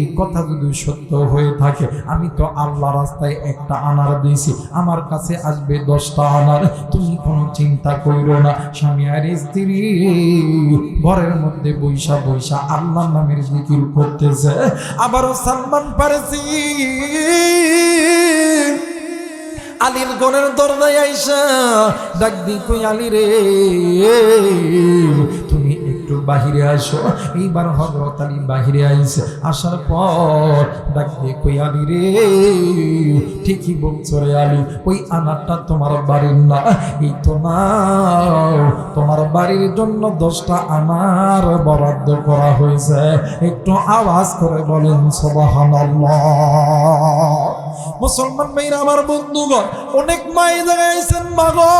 এই কথা যদি সত্য হয়ে থাকে, আমি তো আল্লাহ রাস্তায় একটা আনার দিয়েছি, আমার কাছে আসবে 10টা আনার। তুমি কোনো চিন্তা কইরো না। স্বামী আর স্ত্রী ঘরের মধ্যে বৈশা বৈশা আল্লাহ নামের জিকির করতেছে। আবারও সালমান ফারসি আলীর ঘরের দরজায় আইসা ডাক দি কই আলী রে, তুমি একটু বাহিরে আসো। এইবার হযরত আলী বাহিরে আইছে। আসার পর ডাক দি কই আলী রে, ঠিকই বলছো রে আলী, ওই আনারটা তোমার বাড়ির না, এই তো না, তোমার বাড়ির জন্য 10টা আনার বরাদ্দ করা হয়েছে। একটু আওয়াজ করে বলেন সুবহানাল্লাহ। মুসলমান ভাইরা আমার বন্ধুগণ, অনেক মাই জায়গাইছেন মাগো,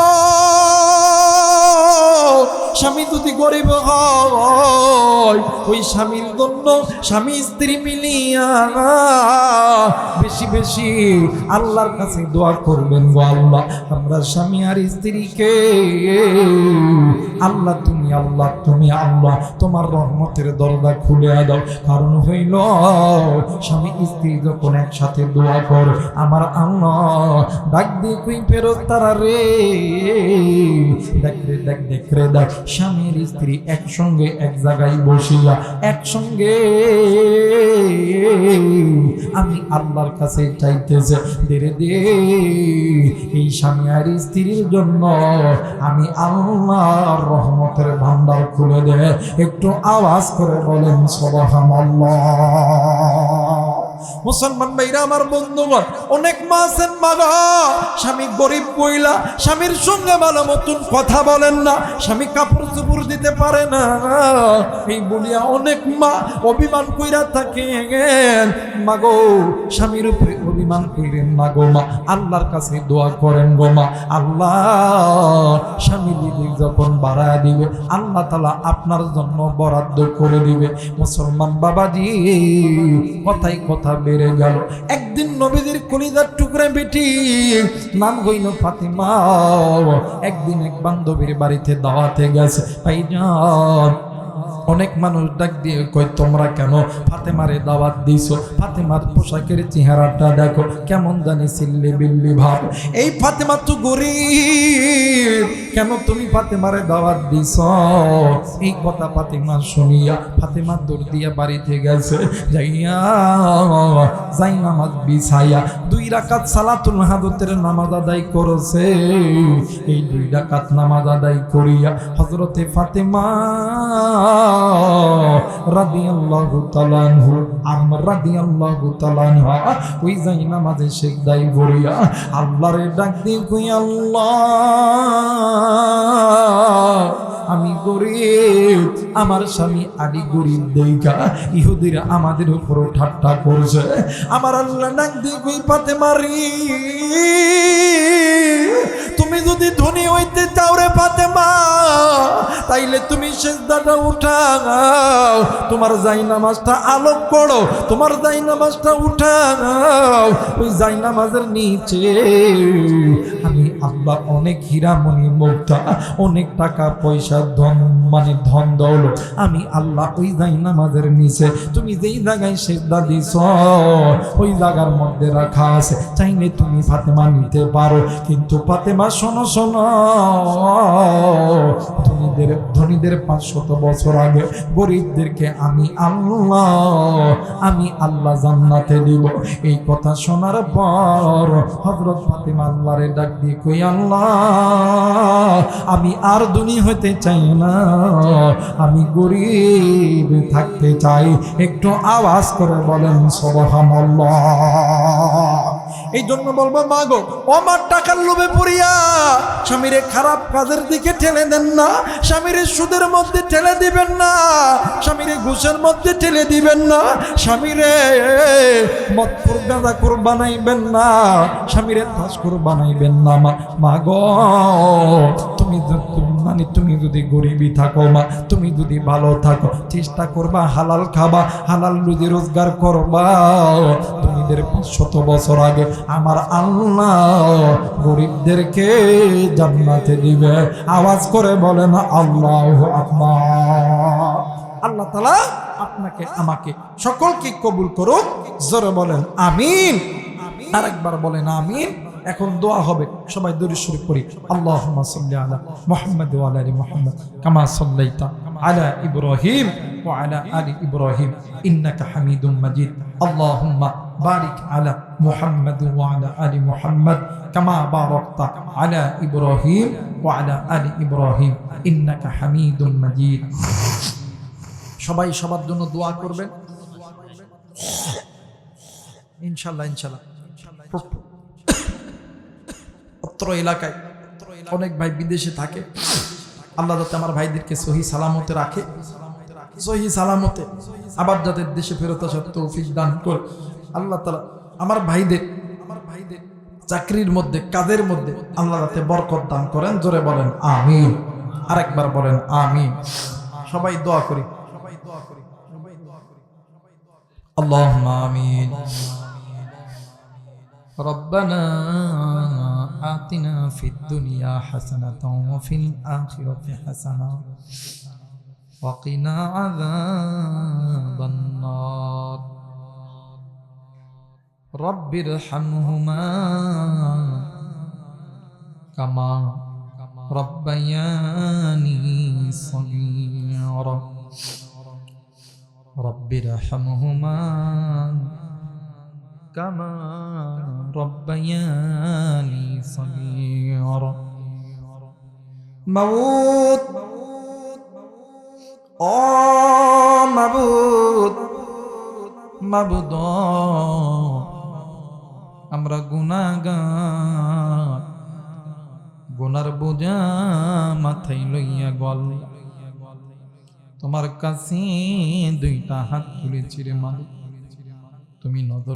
স্বামী যদি গরিব হয়, ওই স্বামীর জন্য স্বামী স্ত্রী মিলিয়া বেশি বেশি আল্লাহর কাছে দোয়া করবেন। গো আল্লাহ, আমরা স্বামী আর স্ত্রীকে আল্লাহ তুমি আল্লাহ, তুমি আল্লাহ, তোমার রহমতের দরজা খুলে দাও। কারণ হইল স্বামী স্ত্রী যখন একসাথে দোয়া করে, আমার আল্লাহ ডাক দিয়ে কই ফেরেশতারা রে, দেখ রে দেখ, দেখ রে দেখ, স্বামীর স্ত্রী একসঙ্গে এক জায়গায় বসিয়া একসঙ্গে আমি আল্লাহর কাছে চাইতেছে, দেরে দে এই স্বামী আর স্ত্রীর জন্য আমি আল্লাহর রহমতের ভান্ডার খুলে দে। একটু আওয়াজ করে বলেন সুবহানাল্লাহ। মুসলমান ভাইরা আমার বন্ধুগণ, অনেক মা আছেন মাগো, স্বামী গরিব বইলা স্বামীর সঙ্গে ভালো মতন কথা বলেন না, স্বামী কাপড় চোপড় দিতে পারে না, এই বলিয়া অনেক মা অভিমান কইরা থাকেন। মাগো স্বামীর উপরে অভিমান কইরেন না গো মা, আল্লাহর কাছে দোয়া করেন গো মা। আল্লাহ স্বামী দিদি যখন বাড়ায় দিবে, আল্লাহ তাআলা আপনার জন্য বরাদ্দ করে দিবে। মুসলমান বাবাজি, কথাই কথা বেড়ে গেল। একদিন নবীদের কলিজার টুকরা বেটি, নাম হইল ফাতেমা, একদিন এক বান্ধবীর বাড়িতে দাওয়াতে গেছে। ভাইজান, অনেক মানুষ ডাক দিয়ে কই তোমরা কেন ফাতেমারে দাওয়াত দিছো? ফাতেমার পোশাকের চেহারাটা দেখো, কেমন জানি সিল্লি বিল্লি ভাব। এই ফাতেমা তো গরিব, কেন তুমি ফাতেমারে দাওয়াত দিছো? এই কথা ফাতেমা শুনিয়া ফাতেমা দৌড় দিয়া বাড়িতে গেছে, যাইয়া যাই নামাজ বিছাইয়া 2 রাকাত সালাতুল হাজতের নামাজ আদায় করেছে। এই 2 রাকাত নামাজ আদায় করিয়া হযরতে ফাতেমা রাদিয়াল্লাহু তাআলা আনহু, আমর রাদিয়াল্লাহু তাআলা আনহা ওই যাই নামাজে সিজদায় পড়িয়া আল্লাহরে ডাক দিয়ে কই, আল্লাহ আমি গরিব, আমার স্বামী আদি গরিব দেইখা ইহুদিরা আমাদের উপর ঠাট্টা করছে। আমার আল্লাহ ডাক দিয়ে কই, ফাতেমা রে, তুমি যদি ধনী হইতে চাও রে ফাতেমা, তাইলে তুমি সিজদাটা উঠাও, তোমার জায়নামাজটা আলোক করো, তোমার জায়নামাজটা উঠাও। ওই জায়নামাজের নিচে আমি আল্লাহ অনেক হীরামণি মুক্তা, অনেক টাকা পয়সা ধন, মানে ধন দৌলত আমি আল্লাহ ওই জায়নামাজের নিচে তুমি যেই জায়গায় সিজদা দিছ ওই জায়গার মধ্যে রাখা আছে, চাইলে তুমি ফাতেমা নিতে পারো। কিন্তু ফাতেমা শোনো শোনো, ধনীদের 500 বছর আগে গরিবদেরকে আমি আল্লাহ জান্নাতে দিব। এই কথা শোনার পর হযরত ফাতেমা আল্লাহরে ডাক দিয়ে কই, আল্লাহ আমি আর ধনী হতে চাই না, আমি গরিব থাকতে চাই। একটু আওয়াজ করে বলেন সুবহানাল্লাহ। এই জন্য বলবো মাগো, আমার টাকার লোভে পড়িয়া স্বামীরে খারাপ কাজের দিকে ঠেলে দেন না, স্বামীরে সুদের মধ্যে ঠেলে দিবেন না, স্বামীরে ঘুষের মধ্যে ঠেলে দিবেন না, স্বামীরে মদখোর গাঁজাখোর বানাইবেন না, স্বামীরে তাসখোর বানাইবেন না। মাগো তুমি যদি গরিবই থাকো মা, তুমি যদি ভালো থাকো, চেষ্টা করবা হালাল খাবা, হালাল রুজি রোজগার করবা। তোমাদের 500 বছর আগে আমার আল্লাহ গরিবদেরকে জান্নাতে দিবে। আওয়াজ করে বলেন আল্লাহু আকবার। আল্লাহ তাআলা আপনাকে আমাকে সকলকে কবুল করুক, জোরে বলেন আমিন। আরেকবার বলেন আমিন। এখন দোয়া হবে, সবাই দরুদ শরীফ পড়ি। আল্লাহুম্মা সাল্লি আলা মুহাম্মাদ ওয়া আলা আলি মুহাম্মাদ কামা সাল্লাইতা আলা ইব্রাহিম ওয়া আলা আলি ইব্রাহিম ইন্নাকা হামিদুম মাজিদ। আল্লাহুম্মা বারিক আলা মুহাম্মাদ ওয়া আলা আলি মুহাম্মাদ কামা বারাকতা আলা ইব্রাহিম ওয়া আলা আলি ইব্রাহিম ইন্নাকা হামিদুম মাজিদ। সবাই সবার জন্য দোয়া করবেন ইনশাআল্লাহ। ইনশাআল্লাহ অত্র এলাকায় অনেক ভাই বিদেশে থাকে, আল্লাহ যাতে আমার ভাইদেরকে সহি সালামতে রাখে, সহি সালামতে আবার যাদের দেশে ফেরত আসার তৌফিক দান করে। আল্লাহ তাআলা আমার ভাইদের চাকরির মধ্যে, কাজের মধ্যে আল্লাহ যাতে বরকত দান করেন। জোরে বলেন আমিন। আরেকবার বলেন আমিন। সবাই দোয়া করি। আল্লাহুম্মা আমিন। রব্বানা আতিনা ফিদ দুনিয়া হাসানাতাও ওয়া ফিল আখিরাতি হাসানাতাও ওয়া কিনা আযাবান নার রব্বিরহামহুমা কামা রব্বায়ানি সগীরা রব্বিরহামহুমা কামা রব্বায়ানি সগীরা মাবুদ ও মাবুদ মাবুদ আমরা গুনাহগার গুনার বোঝা মাথায় লইয়া গল তোমার কাছে দুইটা হাত তুলেছি রে মালিক তুমি নজর